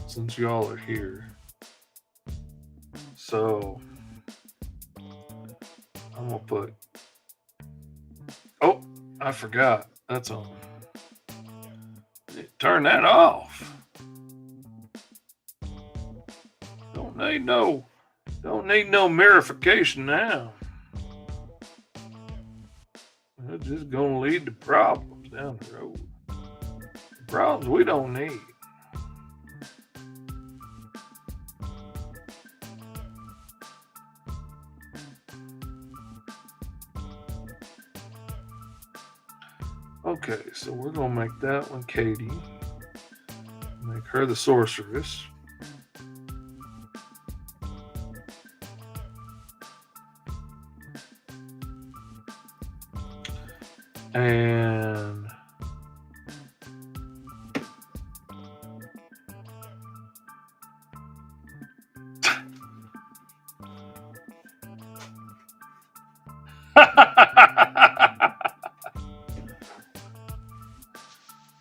Since y'all are here. So I'm gonna put, oh, I forgot. That's on. Turn that off. Don't need no mirification now. It's just gonna lead to problems down the road. Problems we don't need. Okay, so we're gonna make that one Katie. Make her the sorceress. And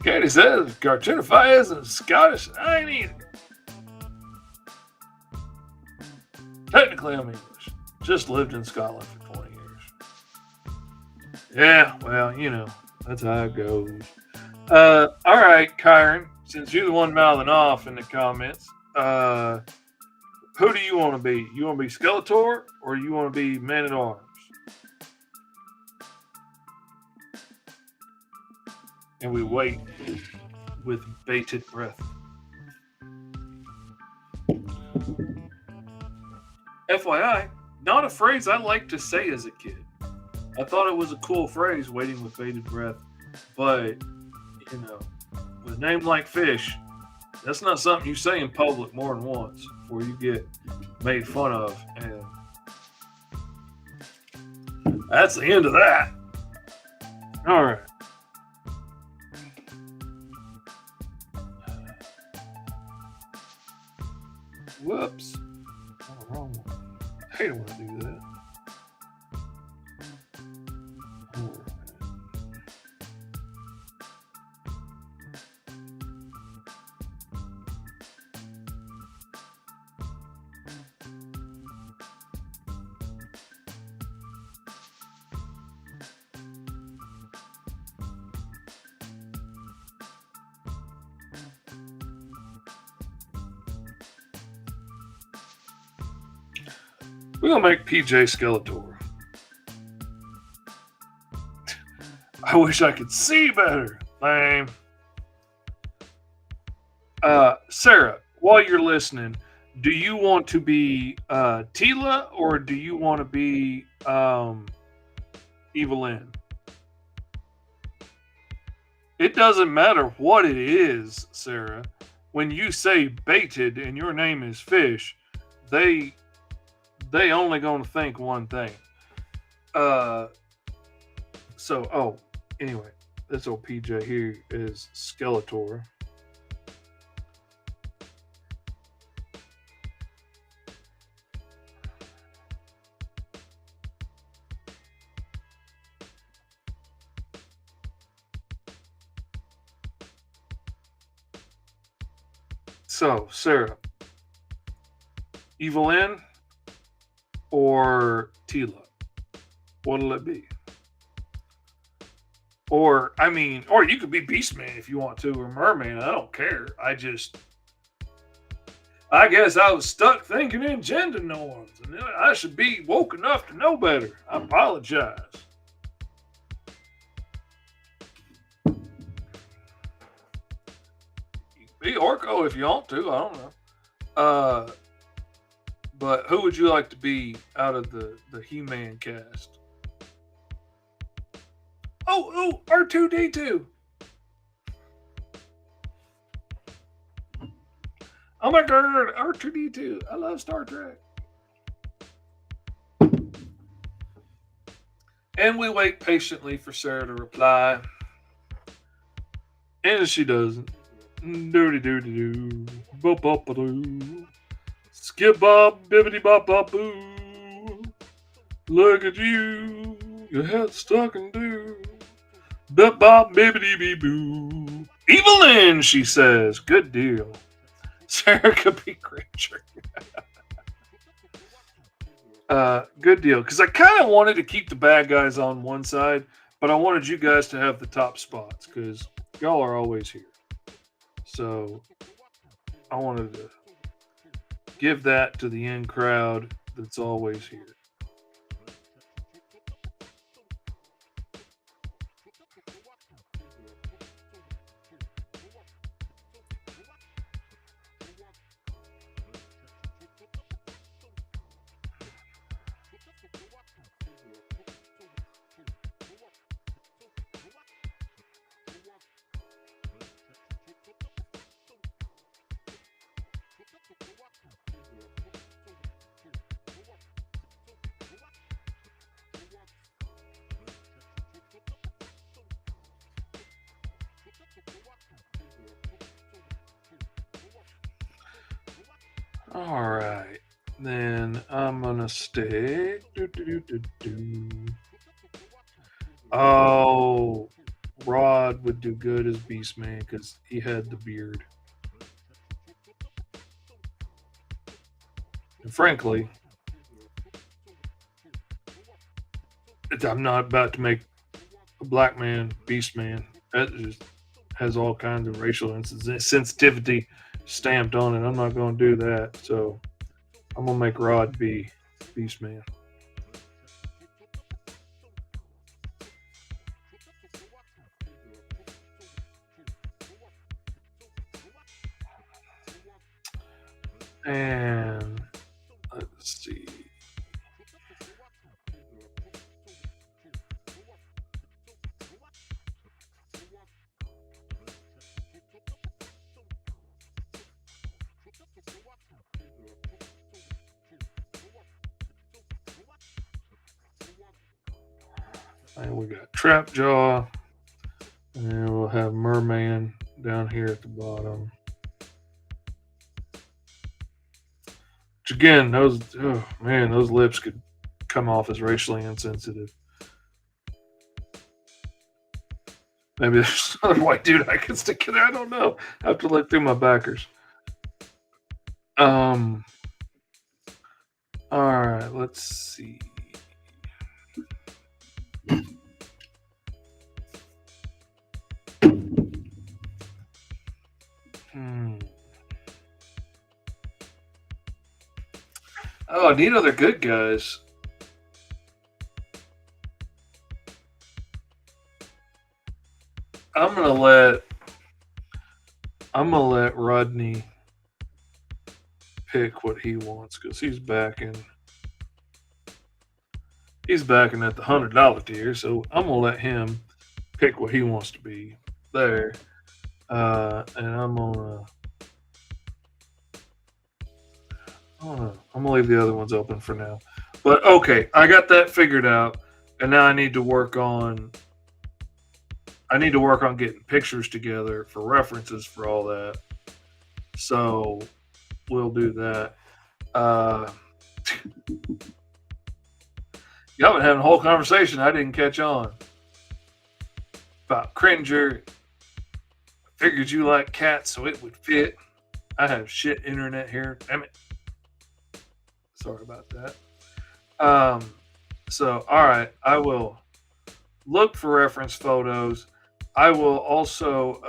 Katie says Cartoonify isn't Scottish. I ain't either. Technically, I'm English. Just lived in Scotland for 20 years. Yeah, well, you know, that's how it goes. All right, Kyron, since you're the one mouthing off in the comments, who do you want to be? You want to be Skeletor or you want to be Man at Arms? And we wait with bated breath. FYI, not a phrase I liked to say as a kid. I thought it was a cool phrase, waiting with bated breath. But, you know, with a name like Fish, that's not something you say in public more than once before you get made fun of. And that's the end of that. All right. Whoops. Oh, wrong one. I hate it when I do that. We're gonna make PJ Skeletor. I wish I could see better. Lame. Sarah, while you're listening, do you want to be Tila or do you want to be Evelyn? It doesn't matter what it is, Sarah. When you say baited and your name is Fish, they only gonna think one thing. Anyway, this old PJ here is Skeletor. So, Sarah, Evelyn or Tila? What'll it be? Or you could be Beastman if you want to, or Merman. I don't care. I guess I was stuck thinking in gender norms, and I should be woke enough to know better. I apologize. Be Orko if you want to. I don't know. But who would you like to be out of the He-Man cast? Oh, R2-D2. Oh my God, R2-D2. I love Star Trek. And we wait patiently for Sarah to reply. And she doesn't. Doody-doody-doo. Bop-bop-a-doo. Skip bop, bibbity bop bop boo. Look at you. Your head stuck and do. Bip bop bibbidi bee boo. Evelyn, she says. Good deal. Sarah could be Granger. Good deal. Because I kind of wanted to keep the bad guys on one side, but I wanted you guys to have the top spots because y'all are always here. So I wanted to give that to the in crowd that's always here. All right, then I'm gonna stay. Oh, Rod would do good as Beastman because he had the beard. And frankly, I'm not about to make a black man Beastman. That just has all kinds of racial sensitivity stamped on it. I'm not going to do that. So I'm going to make Rod be Beastman. And let's see. And we got Trapjaw. And we'll have Merman down here at the bottom. Which again, those lips could come off as racially insensitive. Maybe there's another white dude I can stick in there. I don't know. I have to look through my backers. All right, let's see. Oh, I need other good guys. I'm gonna let Rodney pick what he wants because he's backing at the $100 tier. So I'm gonna let him pick what he wants to be there, and I'm gonna leave the other ones open for now. But okay, I got that figured out, and now I need to work on getting pictures together for references for all that. So we'll do that. Y'all been having a whole conversation I didn't catch on about Cringer. Figured you like cats, so it would fit. I have shit internet here. Damn it. Sorry about that. So, all right, I will look for reference photos. I will also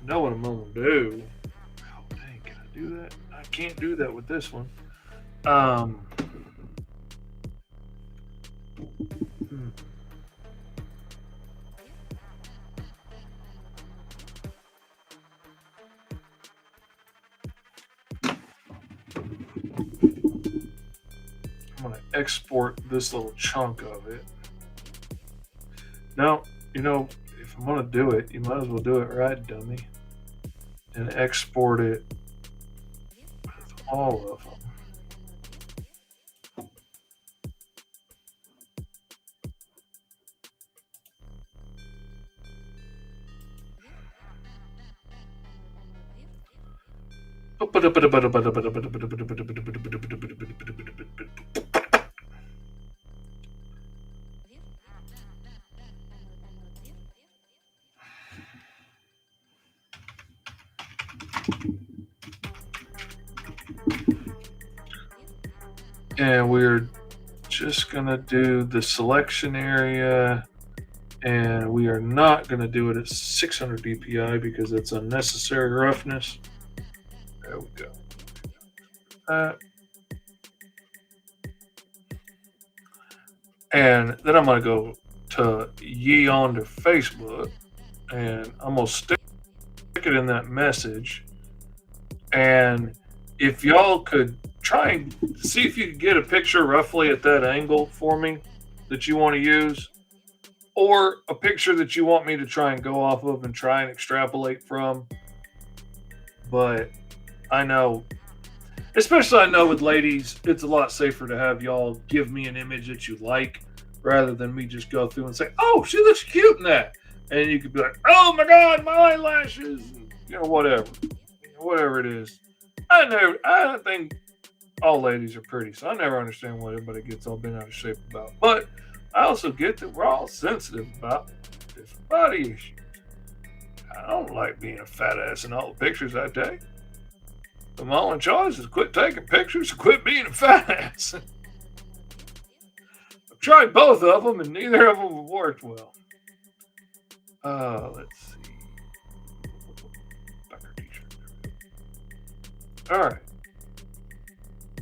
know what I'm going to do. Oh, dang, can I do that? I can't do that with this one. I'm going to export this little chunk of it. Now, if I'm going to do it, you might as well do it right, dummy. And export it with all of them. And we're just going to do the selection area, and we are not going to do it at 600 DPI because it's unnecessary roughness. There we go. And then I'm going to go to Ye onto Facebook, and I'm going to stick it in that message. And if y'all could try and see if you could get a picture roughly at that angle for me that you want to use, or a picture that you want me to try and go off of and try and extrapolate from. But I know, especially I know with ladies, it's a lot safer to have y'all give me an image that you like rather than me just go through and say, oh, she looks cute in that. And you could be like, oh my God, my eyelashes, and, whatever it is. I think all ladies are pretty, so I never understand what everybody gets all bent out of shape about. But I also get that we're all sensitive about different body issues. I don't like being a fat ass in all the pictures I take. But my only choice is quit taking pictures and quit being a fat ass. I've tried both of them, and neither of them have worked well. Let's see. All right.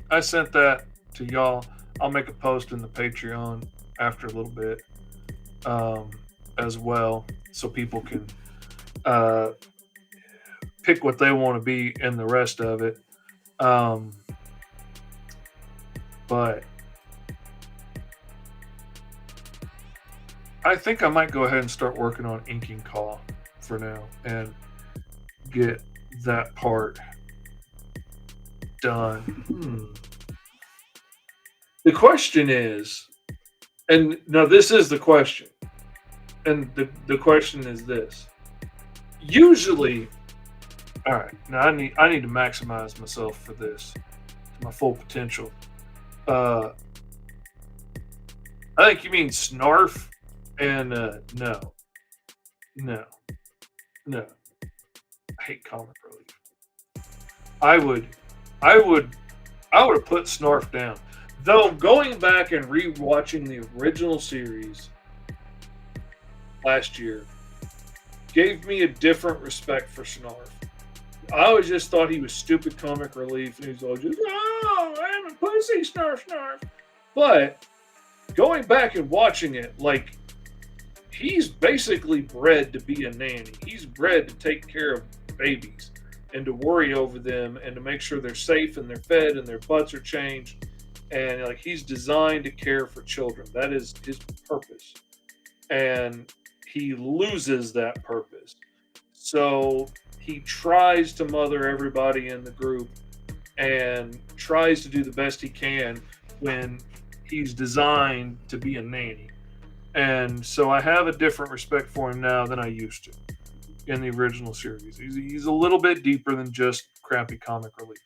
I sent that to y'all. I'll make a post in the Patreon after a little bit as well, so people can pick what they want to be in the rest of it. But I think I might go ahead and start working on inking Caw for now and get that part done. The question is, and no, this is the question, and the question is this. Usually, all right, now I need to maximize myself for this to my full potential. I think you mean Snarf, and no. I hate comic relief. I would have put Snarf down. Though going back and re-watching the original series last year gave me a different respect for Snarf. I always just thought he was stupid comic relief, and he's all just, oh, I'm a pussy, Snarf. But going back and watching it, like, he's basically bred to be a nanny. He's bred to take care of babies and to worry over them and to make sure they're safe and they're fed and their butts are changed. And like, he's designed to care for children. That is his purpose. And he loses that purpose. So he tries to mother everybody in the group and tries to do the best he can when he's designed to be a nanny. And so I have a different respect for him now than I used to in the original series. He's a little bit deeper than just crappy comic relief.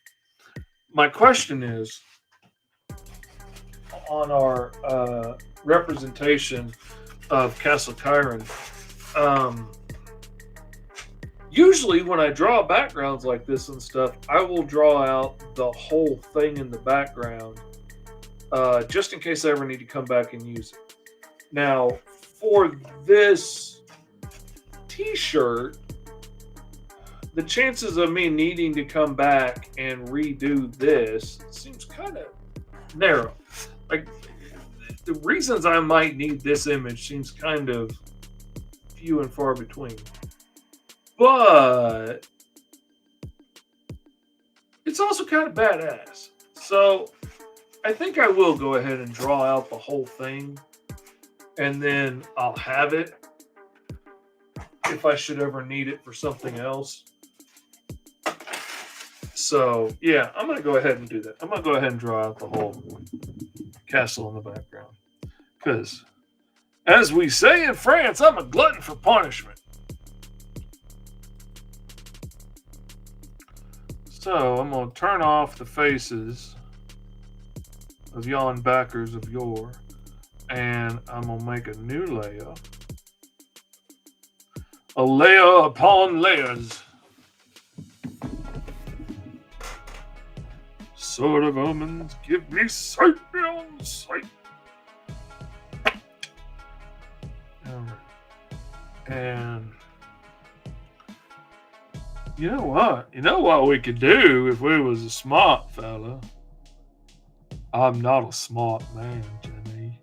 My question is, on our representation of Castle Chiron, usually when I draw backgrounds like this and stuff, I will draw out the whole thing in the background just in case I ever need to come back and use it. Now, for this t-shirt, the chances of me needing to come back and redo this seems kind of narrow. Like, the reasons I might need this image seems kind of few and far between. But it's also kind of badass. So I think I will go ahead and draw out the whole thing, and then I'll have it if I should ever need it for something else. So yeah, I'm going to go ahead and do that. I'm going to go ahead and draw out the whole castle in the background. Because, as we say in France, I'm a glutton for punishment. So I'm going to turn off the faces of yon backers of yore, and I'm going to make a new layer. A layer upon layers. Sword of omens, give me sight beyond sight. Alright. And you know what? You know what we could do if we was a smart fella? I'm not a smart man, Jenny.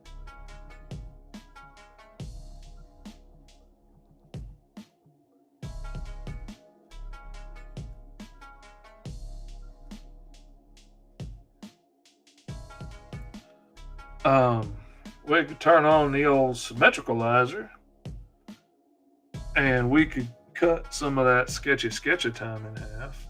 Um, we could turn on the old symmetricalizer and we could cut some of that sketchy time in half.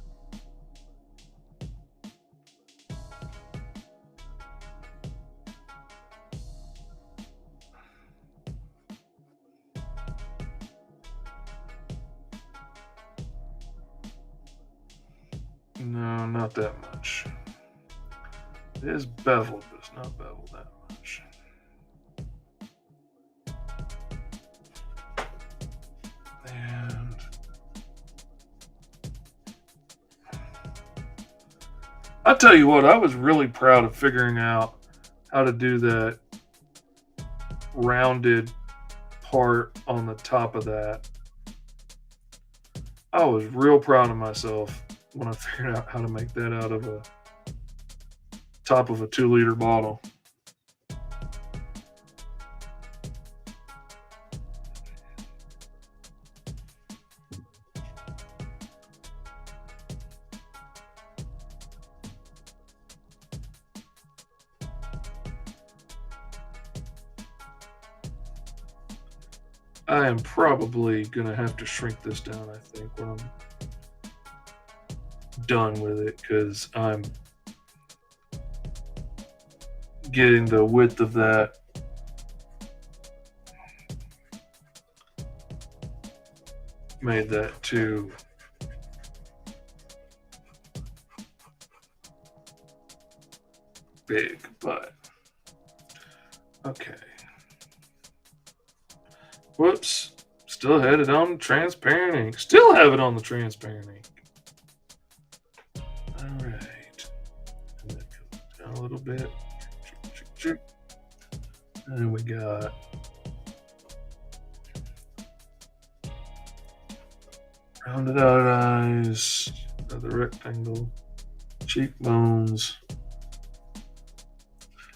No, not that much. It is beveled, but it's not beveled that much. And I'll tell you what, I was really proud of figuring out how to do that rounded part on the top of that. I was real proud of myself when I figured out how to make that out of a top of a 2 liter bottle. I am probably going to have to shrink this down, I think, when I'm done with it, because I'm getting the width of that made that too big, but okay. Whoops. Still had it on transparent ink. Still have it on the transparent ink. Alright. And that comes down a little bit. And we got rounded out eyes, another rectangle, cheekbones.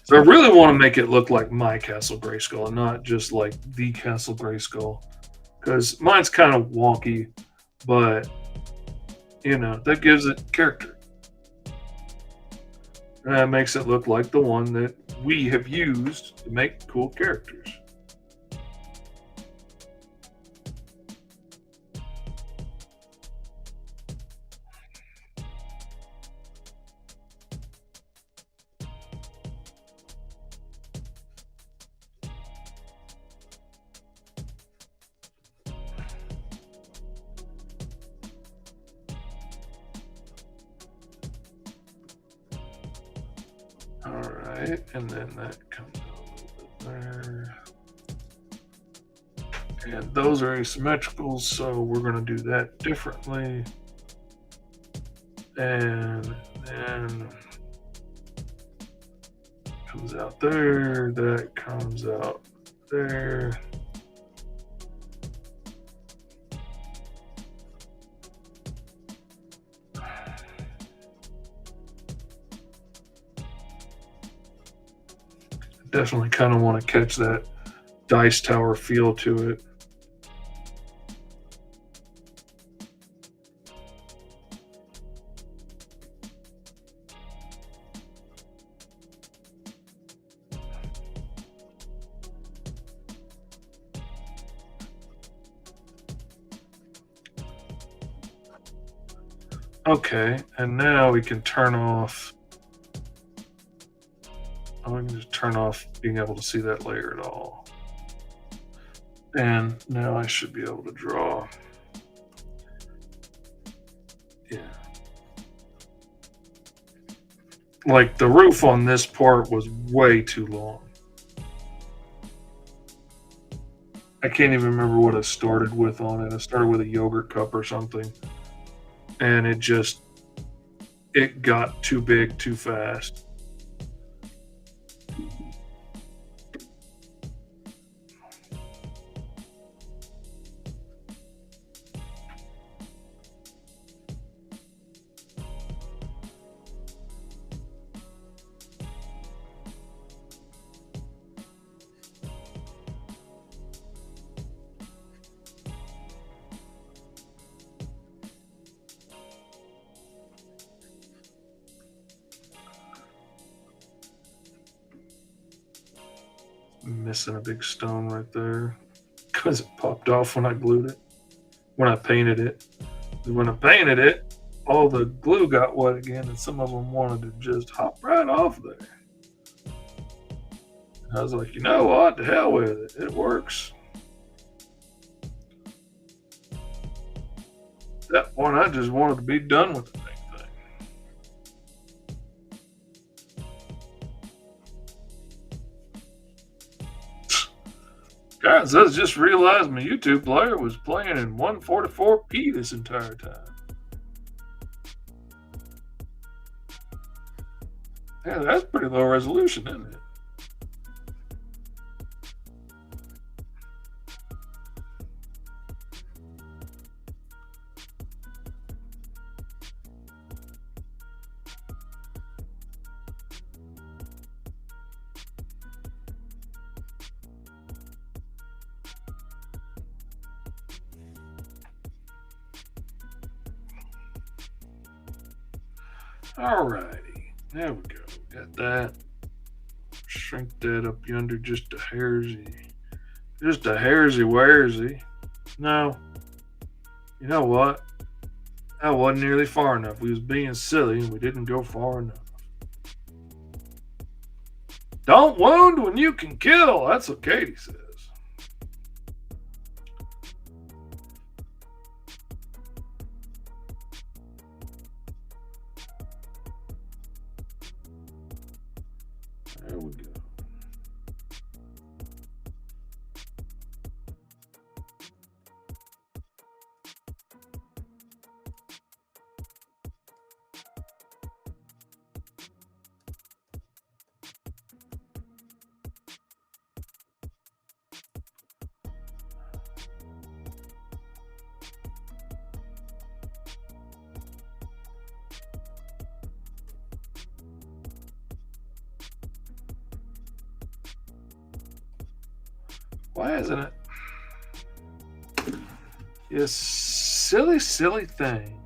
So I really want to make it look like my Castle Grayskull and not just like the Castle Grayskull. Because mine's kind of wonky, but you know, that gives it character. And that makes it look like the one that we have used to make cool characters. Alright, and then that comes out a little bit there. And those are asymmetrical, so we're going to do that differently. And then comes out there, that comes out there. Definitely kind of want to catch that dice tower feel to it. Okay, and now we can turn off. I'm going to just turn off being able to see that layer at all. And now I should be able to draw. Yeah. Like the roof on this part was way too long. I can't even remember what I started with on it. I started with a yogurt cup or something. And it got too big too fast. Missing a big stone right there because it popped off when I glued it. When I painted it. When I painted it, all the glue got wet again, and some of them wanted to just hop right off there. And I was like, you know what? The hell with it. It works. At that point, I just wanted to be done with the dang thing. Guys, I just realized my YouTube player was playing in 144p this entire time. Yeah, that's pretty low resolution, isn't it? Alrighty, there we go. Got that. Shrink that up yonder just a hairsy. Just a hairsy waresy. No. You know what? That wasn't nearly far enough. We was being silly and we didn't go far enough. Don't wound when you can kill. That's what Katie says. There we go. Why isn't it? You silly, silly thing.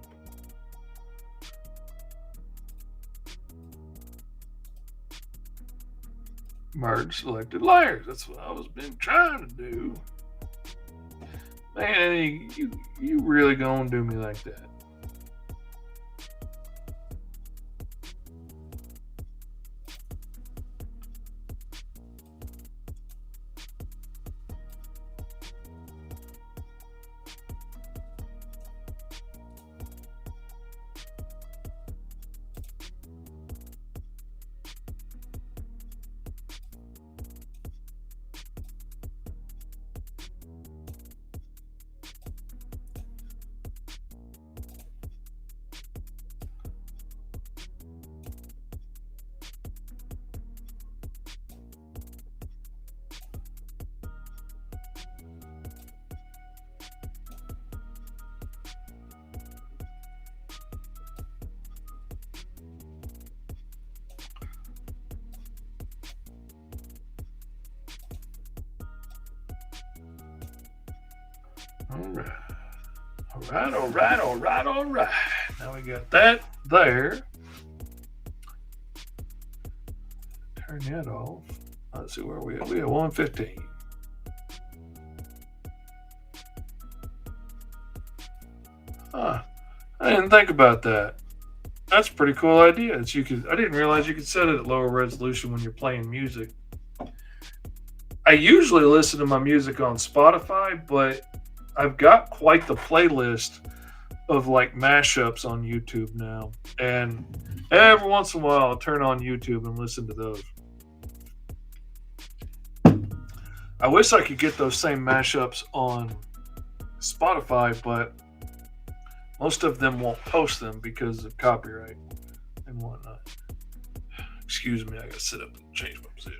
Merge selected layers. That's what I was been trying to do. Man, you really gonna do me like that? All right. Now we got that there. Turn that off. Let's see where we at. We at 115. Huh. I didn't think about that. That's a pretty cool idea. I didn't realize you could set it at lower resolution when you're playing music. I usually listen to my music on Spotify, but I've got quite the playlist of like mashups on YouTube now. And every once in a while I'll turn on YouTube and listen to those. I wish I could get those same mashups on Spotify, but most of them won't post them because of copyright. and whatnot. Excuse me, I gotta sit up and change my position.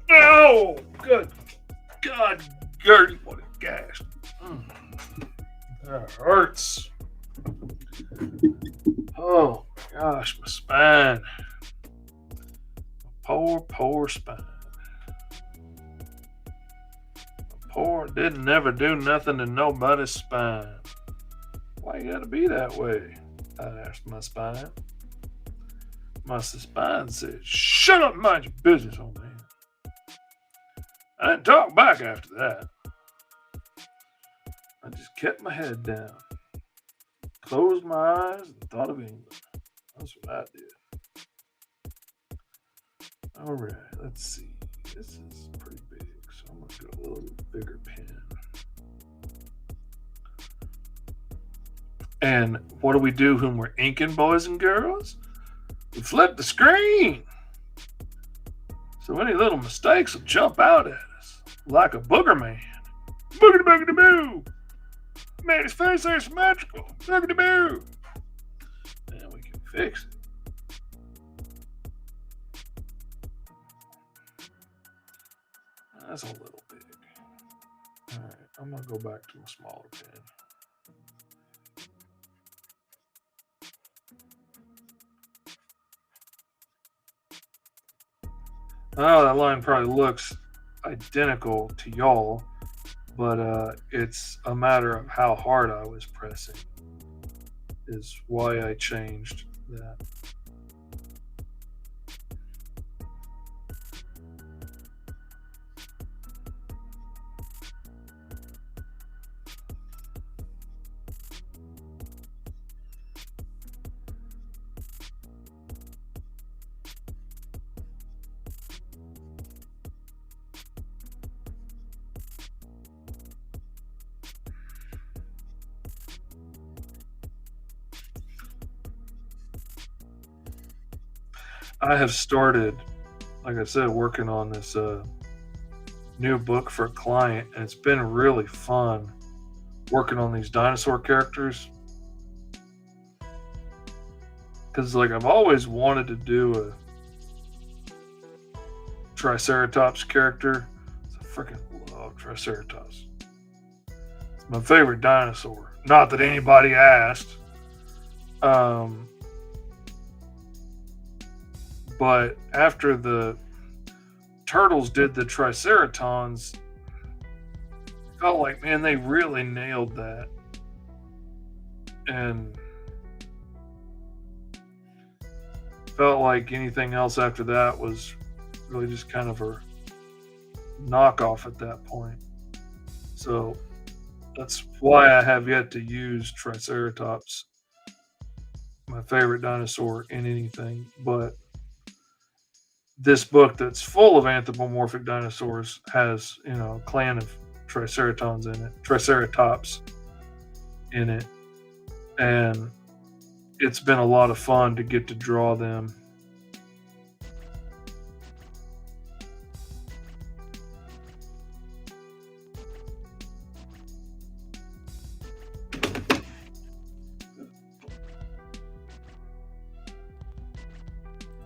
Oh, good God, Gertie, what a gash. That hurts. Oh my gosh, my spine. My poor spine. Poor didn't never do nothing to nobody's spine. Why you gotta be that way? I asked my spine. My spine said, "Shut up and mind your business, old man." I didn't talk back after that. I just kept my head down, closed my eyes, and thought of England. That's what I did. All right, let's see. This is pretty big, so I'm gonna get a little bigger pen. And what do we do when we're inking, boys and girls? We flip the screen. So any little mistakes will jump out at us like a booger man. Boogity boogity boo. Man, his face ain't symmetrical. Boogity boo. And we can fix it. That's a little big. All right, I'm gonna go back to my smaller pen. Oh, that line probably looks identical to y'all, but it's a matter of how hard I was pressing is why I changed that. I have started, like I said, working on this new book for a client, and it's been really fun working on these dinosaur characters. Because, like, I've always wanted to do a Triceratops character. I freaking love Triceratops. It's my favorite dinosaur. Not that anybody asked. But after the Turtles did the Triceratons, I felt like, man, they really nailed that. And felt like anything else after that was really just kind of a knockoff at that point. So that's why I have yet to use Triceratops, my favorite dinosaur, in anything. But this book that's full of anthropomorphic dinosaurs has, a clan of Triceratops in it. And it's been a lot of fun to get to draw them.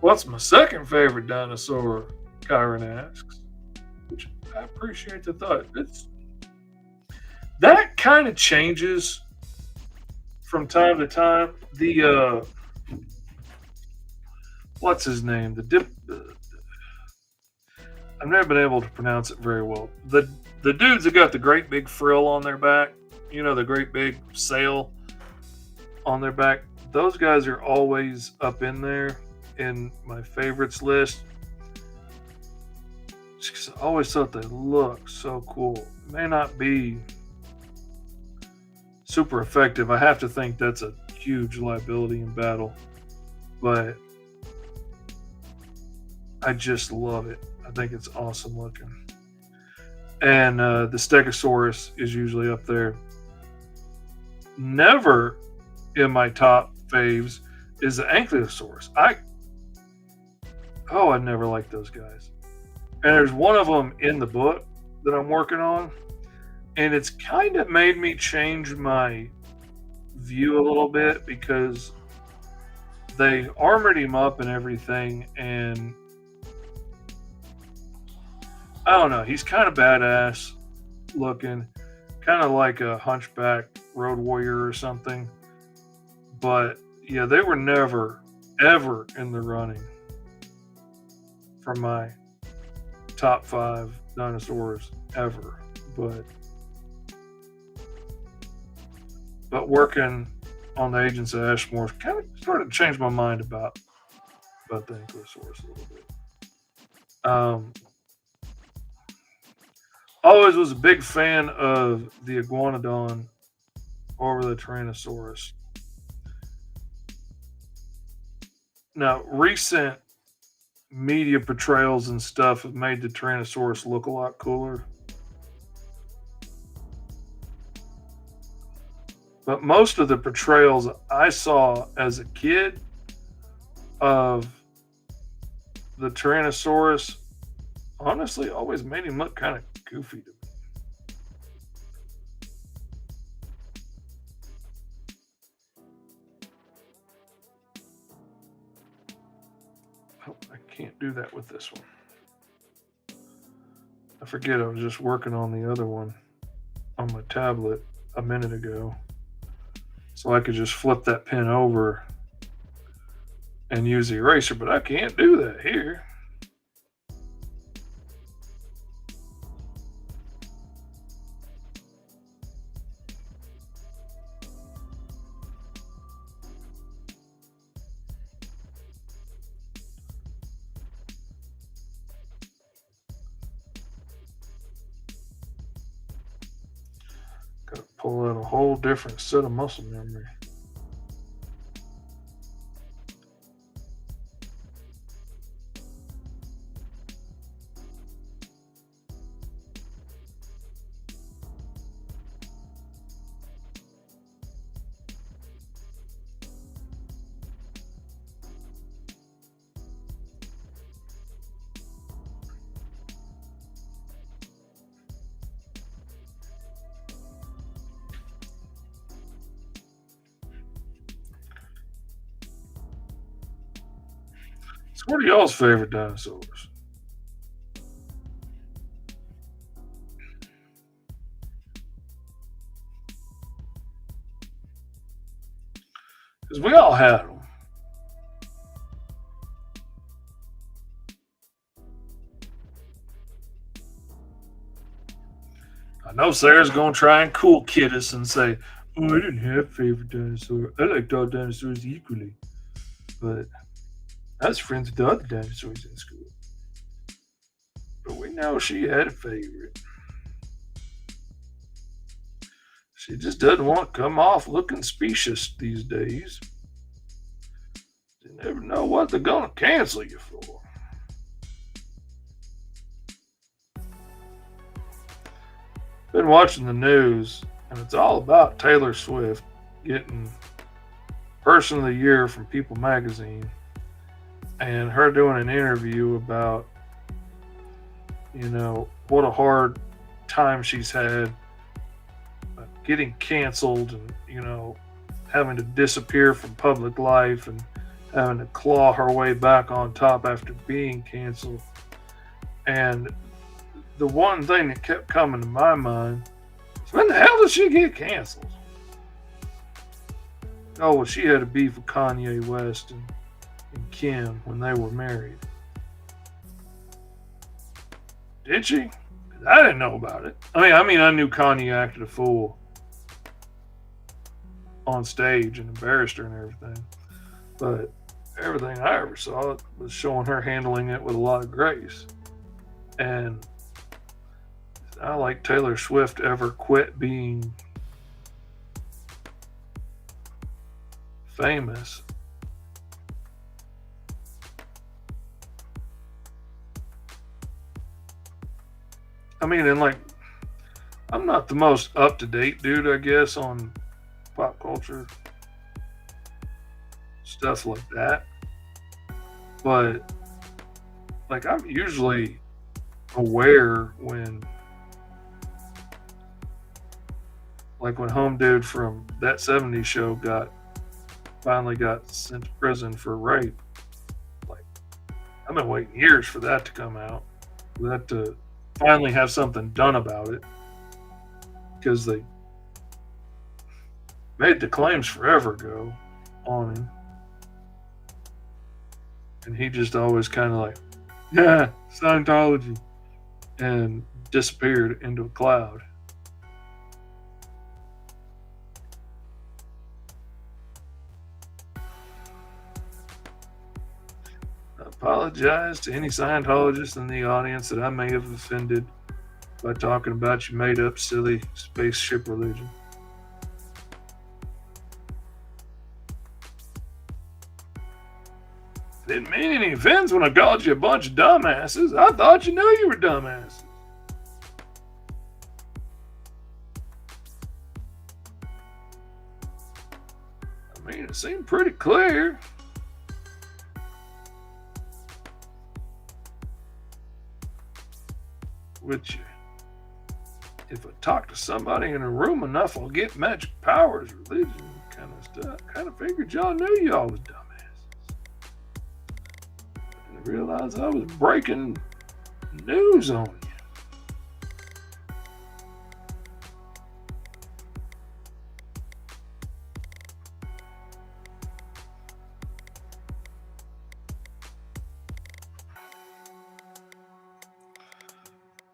What's my second favorite dinosaur? Kyron asks. Which I appreciate the thought. That kind of changes from time to time. The what's his name? I've never been able to pronounce it very well. The dudes that got the great big frill on their back, the great big sail on their back. Those guys are always up in there in my favorites list. I always thought they looked so cool. It may not be super effective. I have to think that's a huge liability in battle, but I just love it. I think it's awesome looking. And the Stegosaurus is usually up there. Never in my top faves is the Ankylosaurus. I never liked those guys. And there's one of them in the book that I'm working on, and it's kind of made me change my view a little bit because they armored him up and everything, and I don't know, he's kind of badass looking, kind of like a hunchback road warrior or something. But yeah, they were never ever in the running for my top five dinosaurs ever. But working on the Agents of Ashmore kind of started to change my mind about the Ankylosaurus a little bit. Always was a big fan of the Iguanodon over the Tyrannosaurus. Now, recent media portrayals and stuff have made the Tyrannosaurus look a lot cooler. But most of the portrayals I saw as a kid of the Tyrannosaurus honestly always made him look kind of goofy to me. Oh, I can't do that with this one. I forget I was just working on the other one on my tablet a minute ago. So I could just flip that pen over and use the eraser, but I can't do that here. Gotta pull out a whole different set of muscle memory. So what are y'all's favorite dinosaurs? Because we all had them. I know Sarah's going to try and cool kid us and say, "Oh, I didn't have favorite dinosaur. I liked all dinosaurs equally." But I was friends with the other dinosaurs in school. But we know she had a favorite. She just doesn't want to come off looking specious these days. You never know what they're going to cancel you for. Been watching the news, and it's all about Taylor Swift getting Person of the Year from People Magazine, and her doing an interview about, what a hard time she's had getting canceled and, having to disappear from public life and having to claw her way back on top after being canceled. And the one thing that kept coming to my mind is, when the hell did she get canceled? Oh, well, she had a beef with Kanye West and Kim when they were married. Did she? I didn't know about it. I mean, I knew Kanye acted a fool on stage and embarrassed her and everything, but everything I ever saw was showing her handling it with a lot of grace. And I like Taylor Swift ever quit being famous. And I'm not the most up to date dude, I guess, on pop culture stuff like that. But I'm usually aware when Home Dude from That 70s Show got finally got sent to prison for rape. Like, I've been waiting years for that to come out. For that to finally have something done about it. Because they made the claims forever ago on him. And he just always kind of like, yeah, Scientology. And disappeared into a cloud. I apologize to any Scientologists in the audience that I may have offended by talking about your made up, silly spaceship religion. Didn't mean any offense when I called you a bunch of dumbasses. I thought you knew you were dumbasses. I mean, it seemed pretty clear. Which, if I talk to somebody in a room enough, I'll get magic powers, religion, kind of stuff. Kind of figured y'all knew y'all was dumbasses. I realized I was breaking news on you.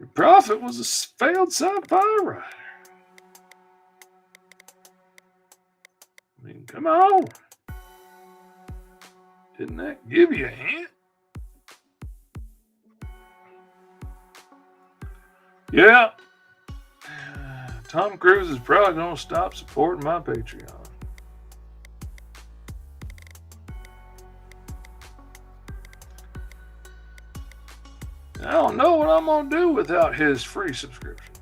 Your prophet was a failed sci-fi writer. I mean, come on. Didn't that give you a hint? Yeah. Tom Cruise is probably going to stop supporting my Patreon. I don't know what I'm going to do without his free subscription.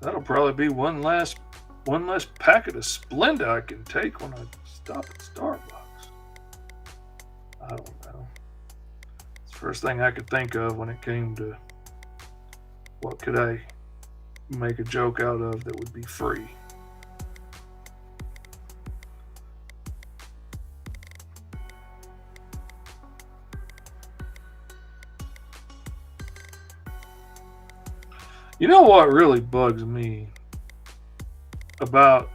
That'll probably be one less packet of Splenda I can take when I stop at Starbucks. I don't know. It's the first thing I could think of when it came to what could I make a joke out of that would be free. You know what really bugs me about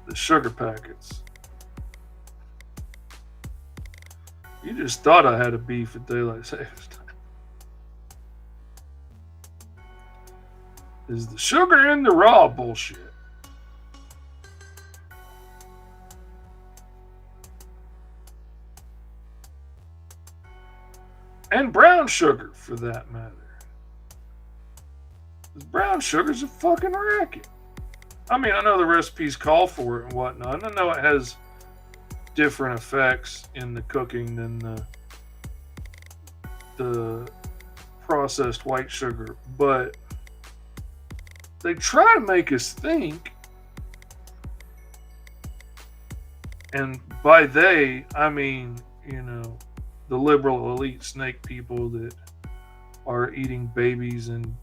the sugar packets? You just thought I had a beef at daylight savings time. Is the sugar in the raw bullshit? And brown sugar, for that matter. Brown sugar's a fucking racket. I mean, I know the recipes call for it and whatnot, and I know it has different effects in the cooking than the processed white sugar, but they try to make us think, and by they, I mean, the liberal elite snake people that are eating babies in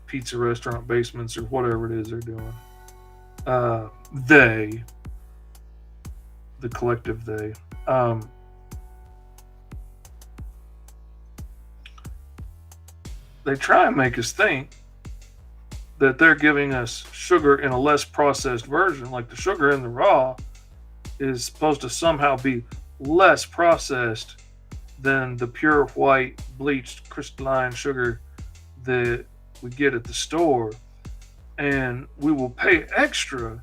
pizza restaurant basements or whatever it is they're doing. They, the collective they, they try and make us think that they're giving us sugar in a less processed version, like the sugar in the raw is supposed to somehow be less processed than the pure white bleached crystalline sugar that we get at the store, and we will pay extra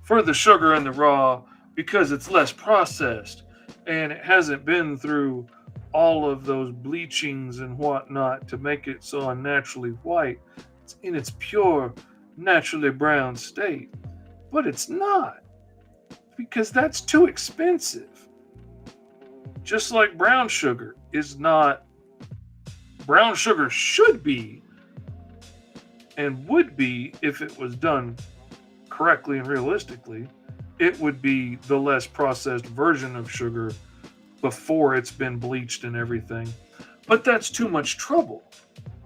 for the sugar in the raw because it's less processed and it hasn't been through all of those bleachings and whatnot to make it so unnaturally white. It's in its pure, naturally brown state. But it's not, because that's too expensive. Just like brown sugar is not, brown sugar should be and would be, if it was done correctly and realistically, it would be the less processed version of sugar before it's been bleached and everything. But that's too much trouble.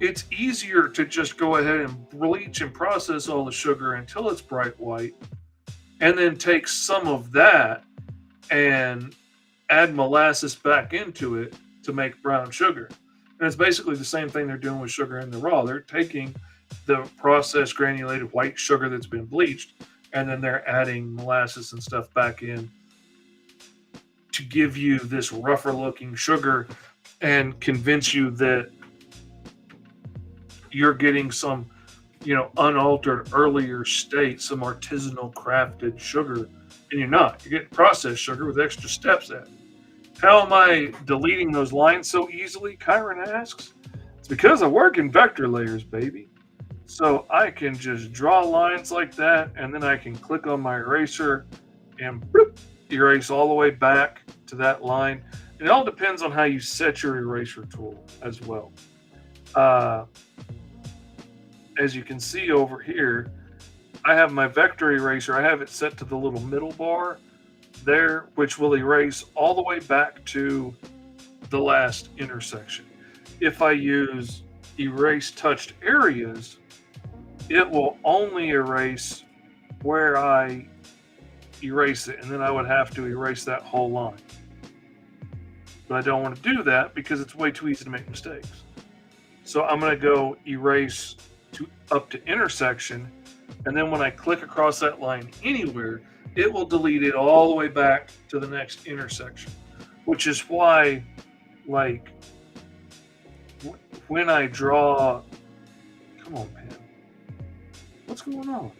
It's easier to just go ahead and bleach and process all the sugar until it's bright white, and then take some of that and add molasses back into it to make brown sugar. And it's basically the same thing they're doing with sugar in the raw. They're taking the processed granulated white sugar that's been bleached, and then they're adding molasses and stuff back in to give you this rougher looking sugar and convince you that you're getting some, unaltered earlier state, some artisanal crafted sugar, and you're not. You're getting processed sugar with extra steps added. How am I deleting those lines so easily? Kyron asks. It's because I work in vector layers, baby. So I can just draw lines like that, and then I can click on my eraser and bloop, erase all the way back to that line. It all depends on how you set your eraser tool as well. As you can see over here, I have my vector eraser. I have it set to the little middle bar there, which will erase all the way back to the last intersection. If I use erase touched areas, it will only erase where I erase it, and then I would have to erase that whole line. But I don't want to do that because it's way too easy to make mistakes. So I'm going to go erase up to intersection, and then when I click across that line anywhere, it will delete it all the way back to the next intersection, which is why, like, when I draw, come on, pen, what's going on?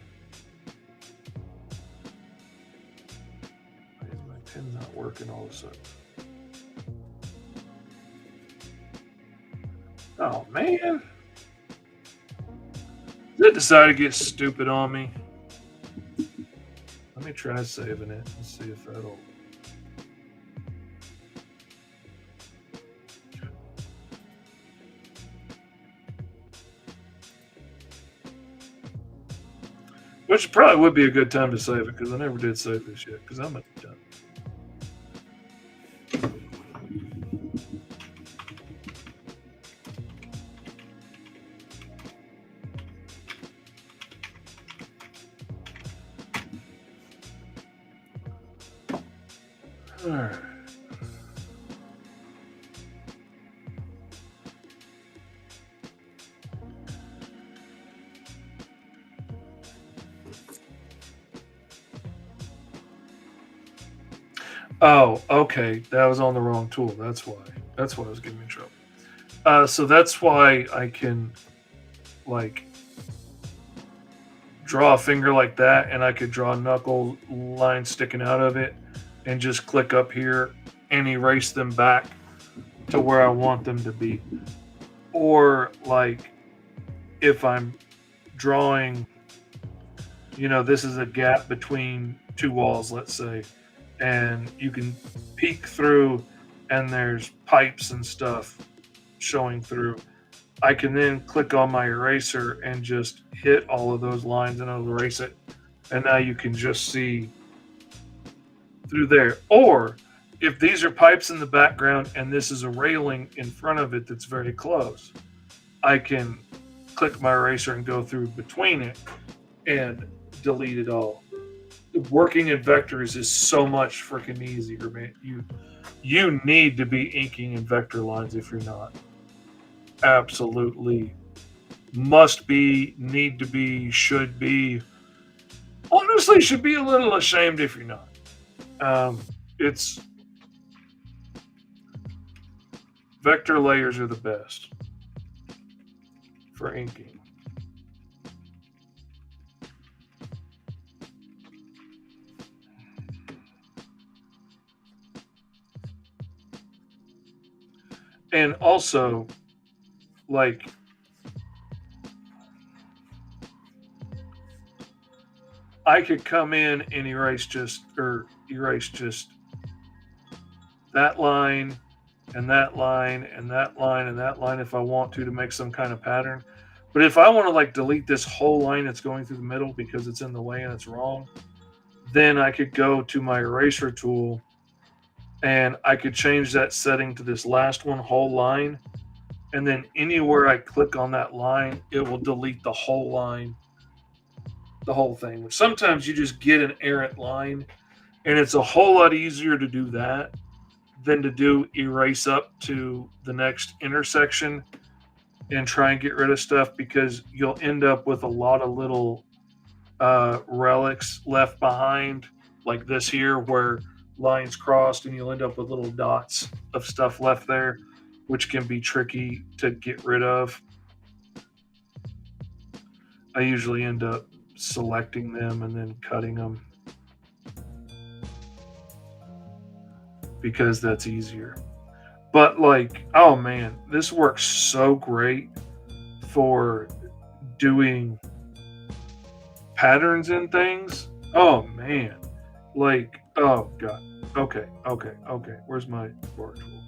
Why is my pen not working all of a sudden? Oh, man. Did it decide to get stupid on me? Let me try saving it and see if that'll... Which probably would be a good time to save it, because I never did save this yet, because I'm done. All right. Oh, okay. That was on the wrong tool. That's why. That's why I was giving me trouble. So that's why I can, like, draw a finger like that, and I could draw a knuckle line sticking out of it, and just click up here and erase them back to where I want them to be. Or, like, if I'm drawing, this is a gap between two walls, let's say, and you can peek through and there's pipes and stuff showing through. I can then click on my eraser and just hit all of those lines and it'll erase it. And now you can just see through there. Or if these are pipes in the background and this is a railing in front of it that's very close, I can click my eraser and go through between it and delete it all. Working in vectors is so much freaking easier, man. You need to be inking in vector lines if you're not. Absolutely. Must be, need to be, should be. Honestly, should be a little ashamed if you're not. It's vector layers are the best for inking. And also, like, I could come in and erase just that line and that line and that line and that line if I want to make some kind of pattern. But if I want to, like, delete this whole line that's going through the middle because it's in the way and it's wrong, then I could go to my eraser tool and I could change that setting to this last one, whole line, and then anywhere I click on that line, it will delete the whole line, the whole thing. Which sometimes you just get an errant line, and it's a whole lot easier to do that than to do erase up to the next intersection and try and get rid of stuff, because you'll end up with a lot of little relics left behind, like this here, where lines crossed, and you'll end up with little dots of stuff left there, which can be tricky to get rid of. I usually end up selecting them and then cutting them because that's easier. But, like, oh man, this works so great for doing patterns and things. Oh man. Like, oh god. Okay, okay, okay. Where's my bar tool?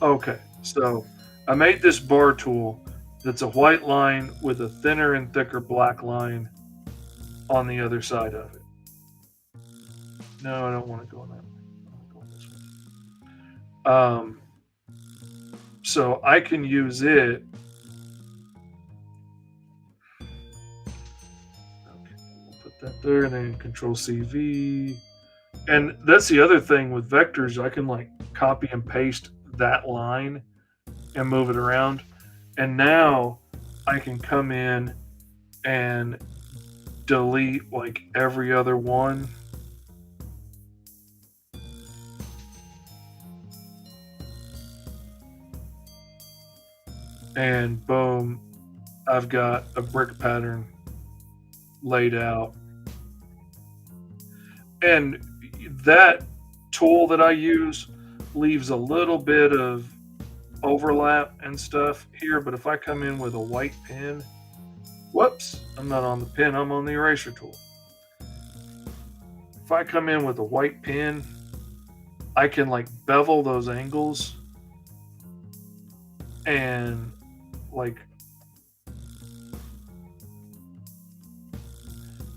Okay, so I made this bar tool that's a white line with a thinner and thicker black line on the other side of it. No, I don't want to go on that way. I want to go on this one. So I can use it. Okay, we'll put that there, and then Control CV. And that's the other thing with vectors. I can like copy and paste that line and move it around. And now I can come in and delete like every other one. And boom, I've got a brick pattern laid out. And that tool that I use leaves a little bit of overlap and stuff here, but if I come in with a white pen, whoops, I'm not on the pen, I'm on the eraser tool. If I come in with a white pen, I can like bevel those angles and like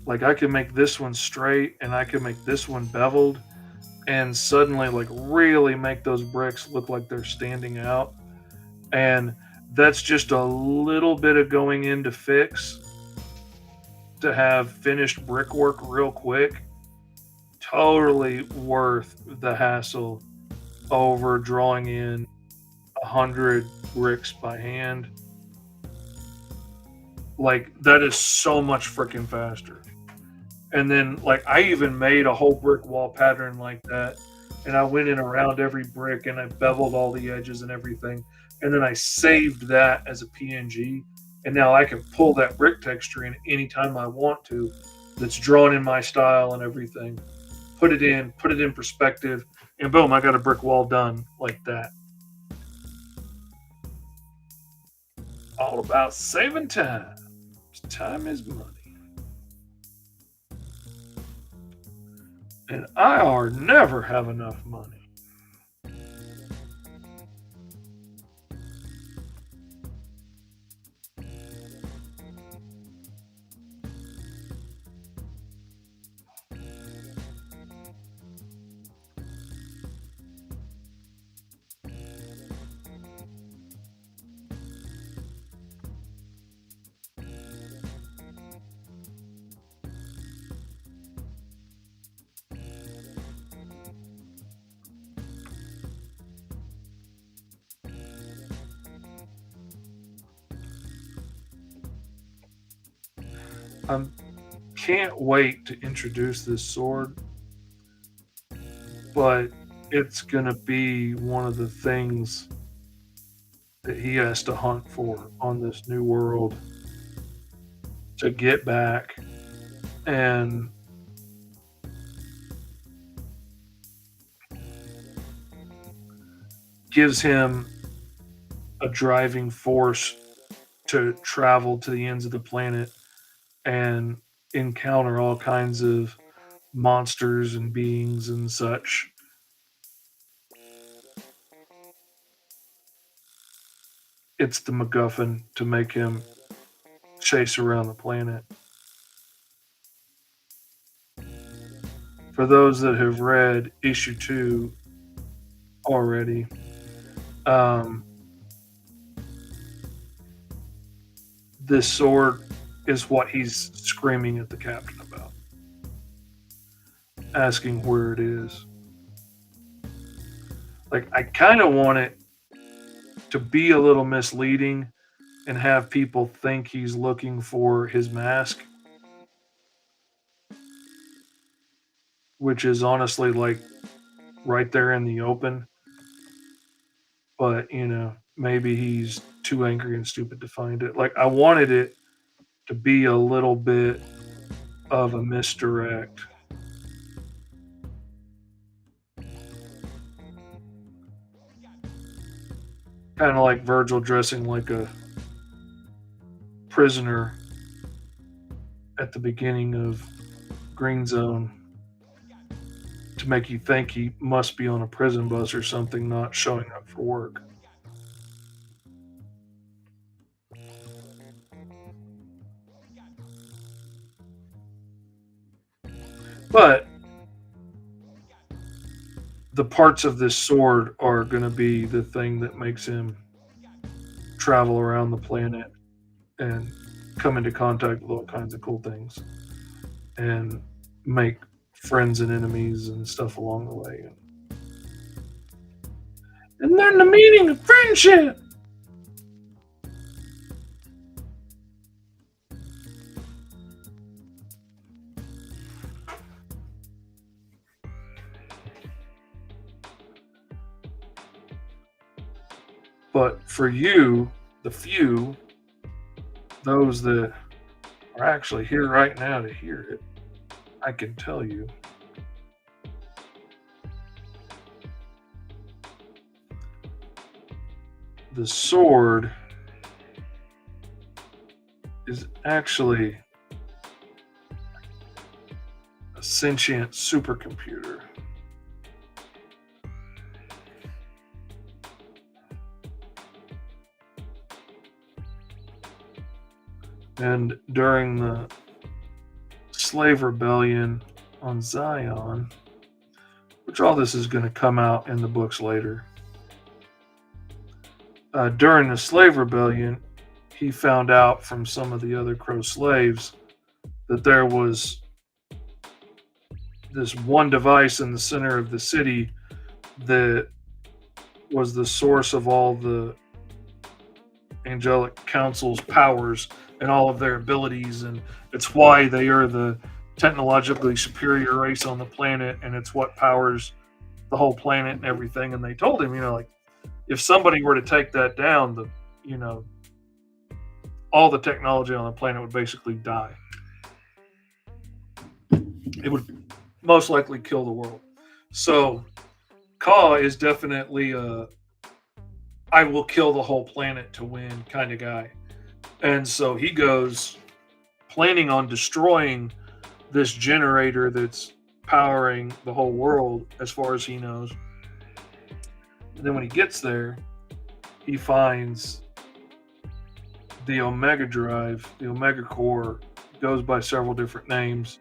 I can make this one straight and I can make this one beveled, and suddenly like really make those bricks look like they're standing out. And that's just a little bit of going in to fix to have finished brickwork real quick. Totally worth the hassle over drawing in 100 bricks by hand. Like, that is so much freaking faster. And then, like, I even made a whole brick wall pattern like that. And I went in around every brick and I beveled all the edges and everything. And then I saved that as a PNG. And now I can pull that brick texture in anytime I want to, that's drawn in my style and everything. Put it in perspective, and boom, I got a brick wall done like that. All about saving time. Time is money. And I are never have enough money. I can't wait to introduce this sword, but it's gonna be one of the things that he has to hunt for on this new world to get back, and gives him a driving force to travel to the ends of the planet and encounter all kinds of monsters and beings and such. It's the MacGuffin to make him chase around the planet. For those that have read issue 2 already, um, this sword is what he's screaming at the captain about, asking where it is. Like, I kind of want it to be a little misleading and have people think he's looking for his mask, which is honestly like right there in the open. But, maybe he's too angry and stupid to find it. Like, I wanted it to be a little bit of a misdirect. Kind of like Virgil dressing like a prisoner at the beginning of Green Zone to make you think he must be on a prison bus or something, not showing up for work. But the parts of this sword are going to be the thing that makes him travel around the planet and come into contact with all kinds of cool things and make friends and enemies and stuff along the way. And learn the meaning of friendship. But for you, the few, those that are actually here right now to hear it, I can tell you the sword is actually a sentient supercomputer. And during the slave rebellion on Zion, which all this is going to come out in the books later, during the slave rebellion, he found out from some of the other Crow slaves that there was this one device in the center of the city that was the source of all the angelic council's powers and all of their abilities, and it's why they are the technologically superior race on the planet, and it's what powers the whole planet and everything. And they told him, like, if somebody were to take that down, all the technology on the planet would basically die. It would most likely kill the world. So Ka is definitely a I will kill the whole planet to win kind of guy. And so he goes planning on destroying this generator that's powering the whole world as far as he knows. And then when he gets there, he finds the Omega Drive, the Omega Core, goes by several different names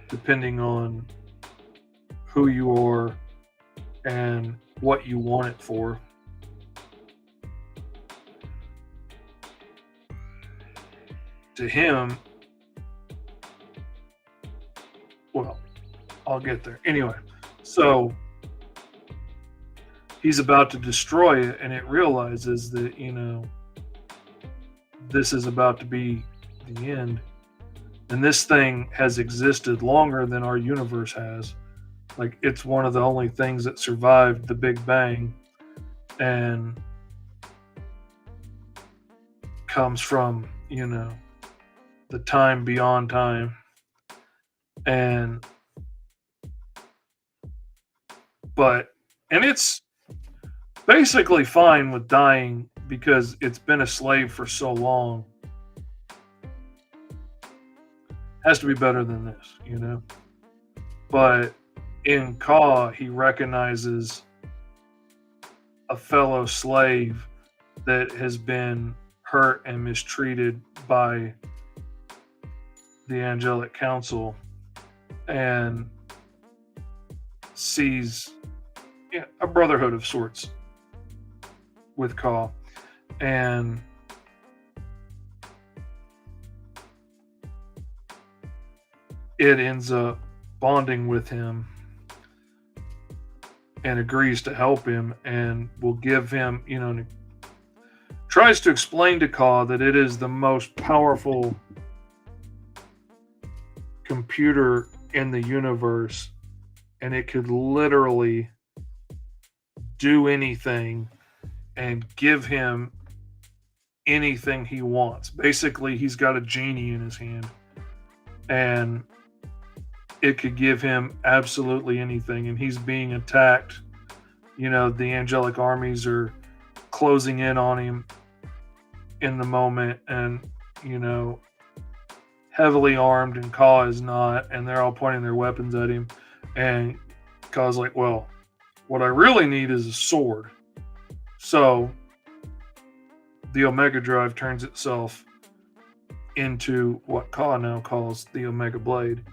depending on who you are and what you want it for. To him, well, I'll get there. Anyway, so he's about to destroy it, and it realizes that, this is about to be the end. And this thing has existed longer than our universe has. Like, it's one of the only things that survived the Big Bang and comes from, the time beyond time. And it's basically fine with dying because it's been a slave for so long. Has to be better than this, But in Ka, he recognizes a fellow slave that has been hurt and mistreated by the Angelic Council, and sees, yeah, a brotherhood of sorts with Ka, and it ends up bonding with him and agrees to help him and will give him, tries to explain to Ka that it is the most powerful computer in the universe and it could literally do anything and give him anything he wants. Basically, he's got a genie in his hand and it could give him absolutely anything, and he's being attacked. The angelic armies are closing in on him in the moment, and heavily armed, and Ka is not, and they're all pointing their weapons at him, and Ka's like, well, what I really need is a sword. So the Omega Drive turns itself into what Ka now calls the Omega Blade.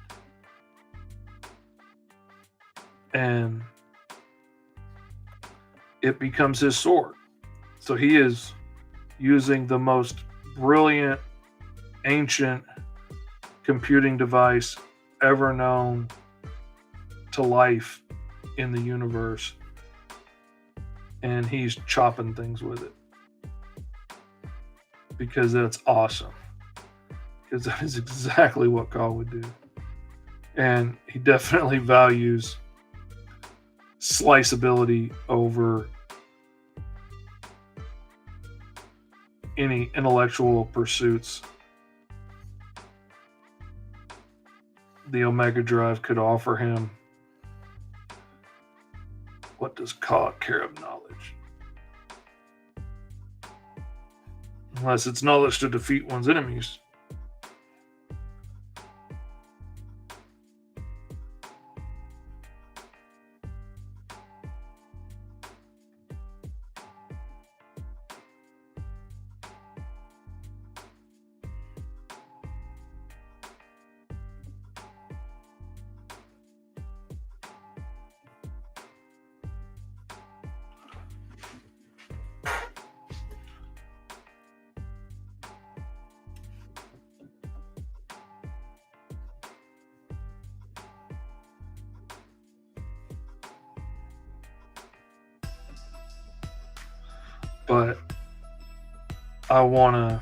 And it becomes his sword. So he is using the most brilliant, ancient computing device ever known to life in the universe. And he's chopping things with it. Because that's awesome. Because that is exactly what Ka would do. And he definitely values sliceability over any intellectual pursuits the Omega Drive could offer him. What does Ka care of knowledge? Unless it's knowledge to defeat one's enemies. But I want to.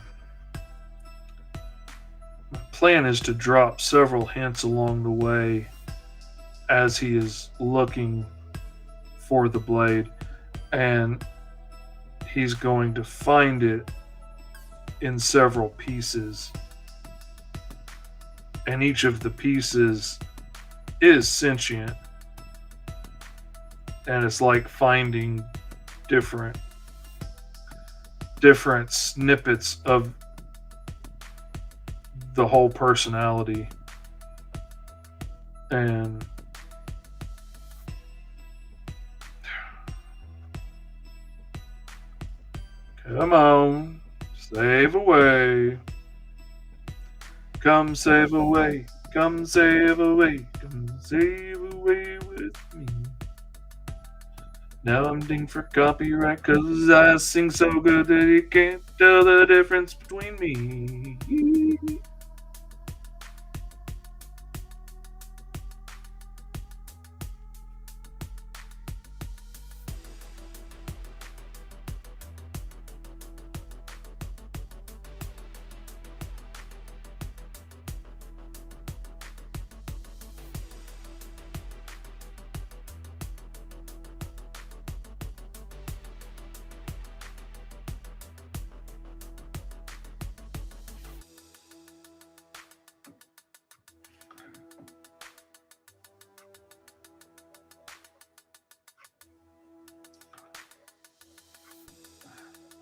My plan is to drop several hints along the way as he is looking for the blade, and he's going to find it in several pieces, and each of the pieces is sentient, and it's like finding different snippets of the whole personality. And come on, save away. Come save away. Come save away. Come save away with me. Now I'm dinged for copyright 'cause I sing so good that you can't tell the difference between me.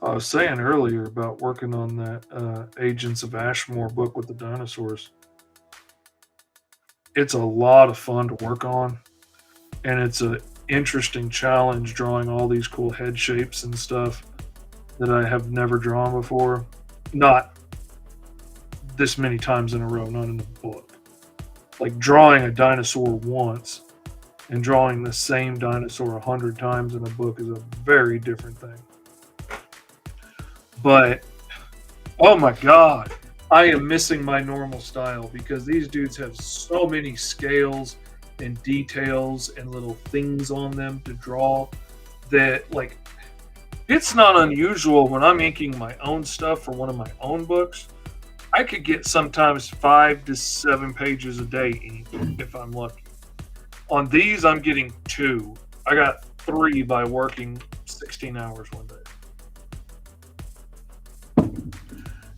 I was saying earlier about working on that Agents of Ashmore book with the dinosaurs. It's a lot of fun to work on, and it's an interesting challenge drawing all these cool head shapes and stuff that I have never drawn before. Not this many times in a row, not in the book. Like drawing a dinosaur once and drawing the same dinosaur 100 times in a book is a very different thing. But oh my god, I am missing my normal style because these dudes have so many scales and details and little things on them to draw that, like, it's not unusual when I'm inking my own stuff for one of my own books. I could get sometimes 5 to 7 pages a day inked if I'm lucky. On these, I'm getting 2. I got 3 by working 16 hours one day.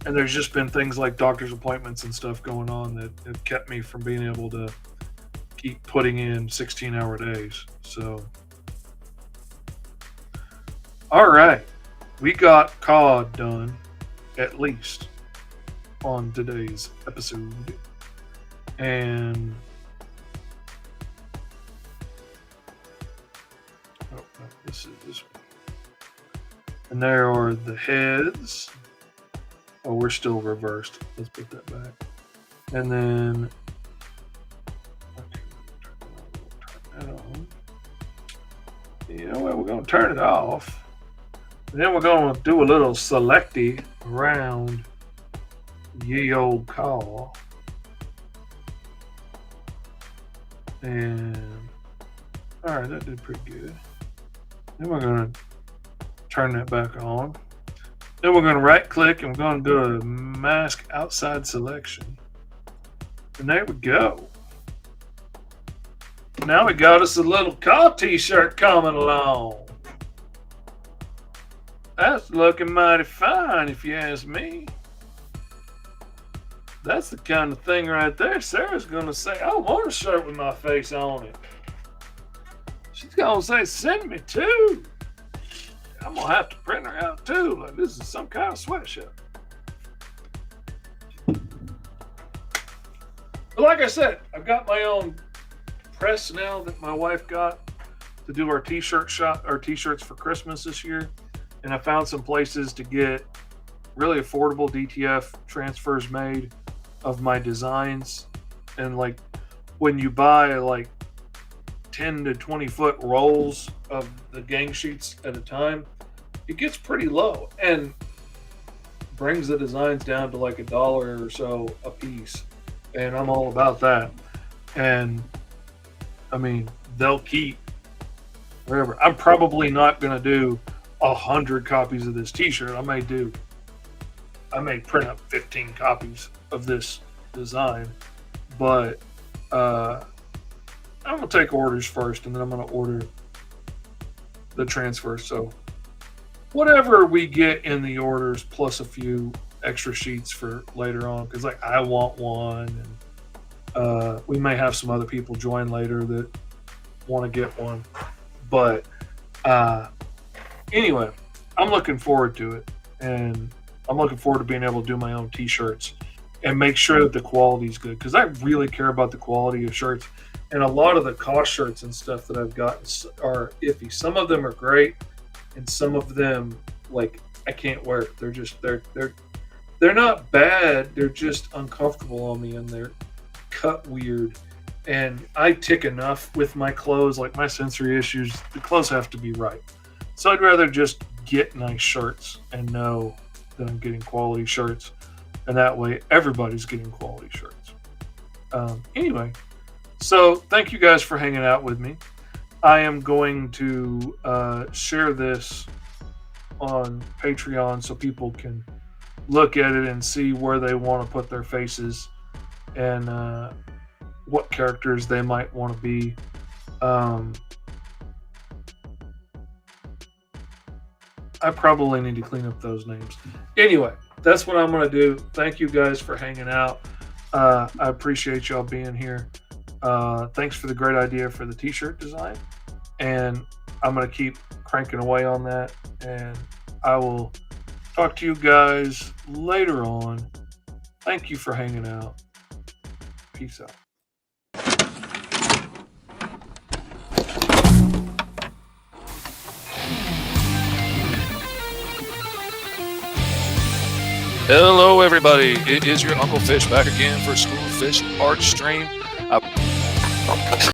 And there's just been things like doctor's appointments and stuff going on that have kept me from being able to keep putting in 16-hour days. So, all right, we got COD done, at least, on today's episode. And oh, no, this is this one. And there are the heads. Oh, we're still reversed. Let's put that back. And then turn that on. You know what? We're going to turn it off. And then we're going to do a little selecty around ye old car. And all right, that did pretty good. Then we're going to turn that back on. Then we're going to right click and we're going to do a mask outside selection. And there we go. Now we got us a little car t-shirt coming along. That's looking mighty fine if you ask me. That's the kind of thing right there. Sarah's going to say, I want a shirt with my face on it. She's going to say, send me 2. I'm going to have to print her out too. Like this is some kind of sweatshirt. But like I said, I've got my own press now that my wife got to do our t-shirt shop, our t-shirts for Christmas this year. And I found some places to get really affordable DTF transfers made of my designs. And like when you buy like 10 to 20 foot rolls of the gang sheets at a time, it gets pretty low and brings the designs down to like $1 or so a piece. And I'm all about that. And I mean, they'll keep wherever. I'm probably not going to do 100 copies of this t-shirt. I may print up 15 copies of this design, but I'm going to take orders first and then I'm going to order the transfer. So whatever we get in the orders plus a few extra sheets for later on, because like I want one, and we may have some other people join later that want to get one. But anyway, I'm looking forward to it, and I'm looking forward to being able to do my own t-shirts and make sure that the quality is good, because I really care about the quality of shirts. And a lot of the cost shirts and stuff that I've gotten are iffy. Some of them are great, and some of them, like, I can't wear it. They're just they're not bad. They're just uncomfortable on me, and they're cut weird. And I tick enough with my clothes, like my sensory issues. The clothes have to be right. So I'd rather just get nice shirts and know that I'm getting quality shirts, and that way everybody's getting quality shirts. Anyway. So thank you guys for hanging out with me. I am going to share this on Patreon so people can look at it and see where they want to put their faces and what characters they might want to be. I probably need to clean up those names. Anyway, that's what I'm going to do. Thank you guys for hanging out. I appreciate y'all being here. Thanks for the great idea for the t-shirt design, and I'm going to keep cranking away on that, and I will talk to you guys later on. Thank you for hanging out. Peace out. Hello everybody, it is your Uncle Fish back again for School of Fish Art Stream.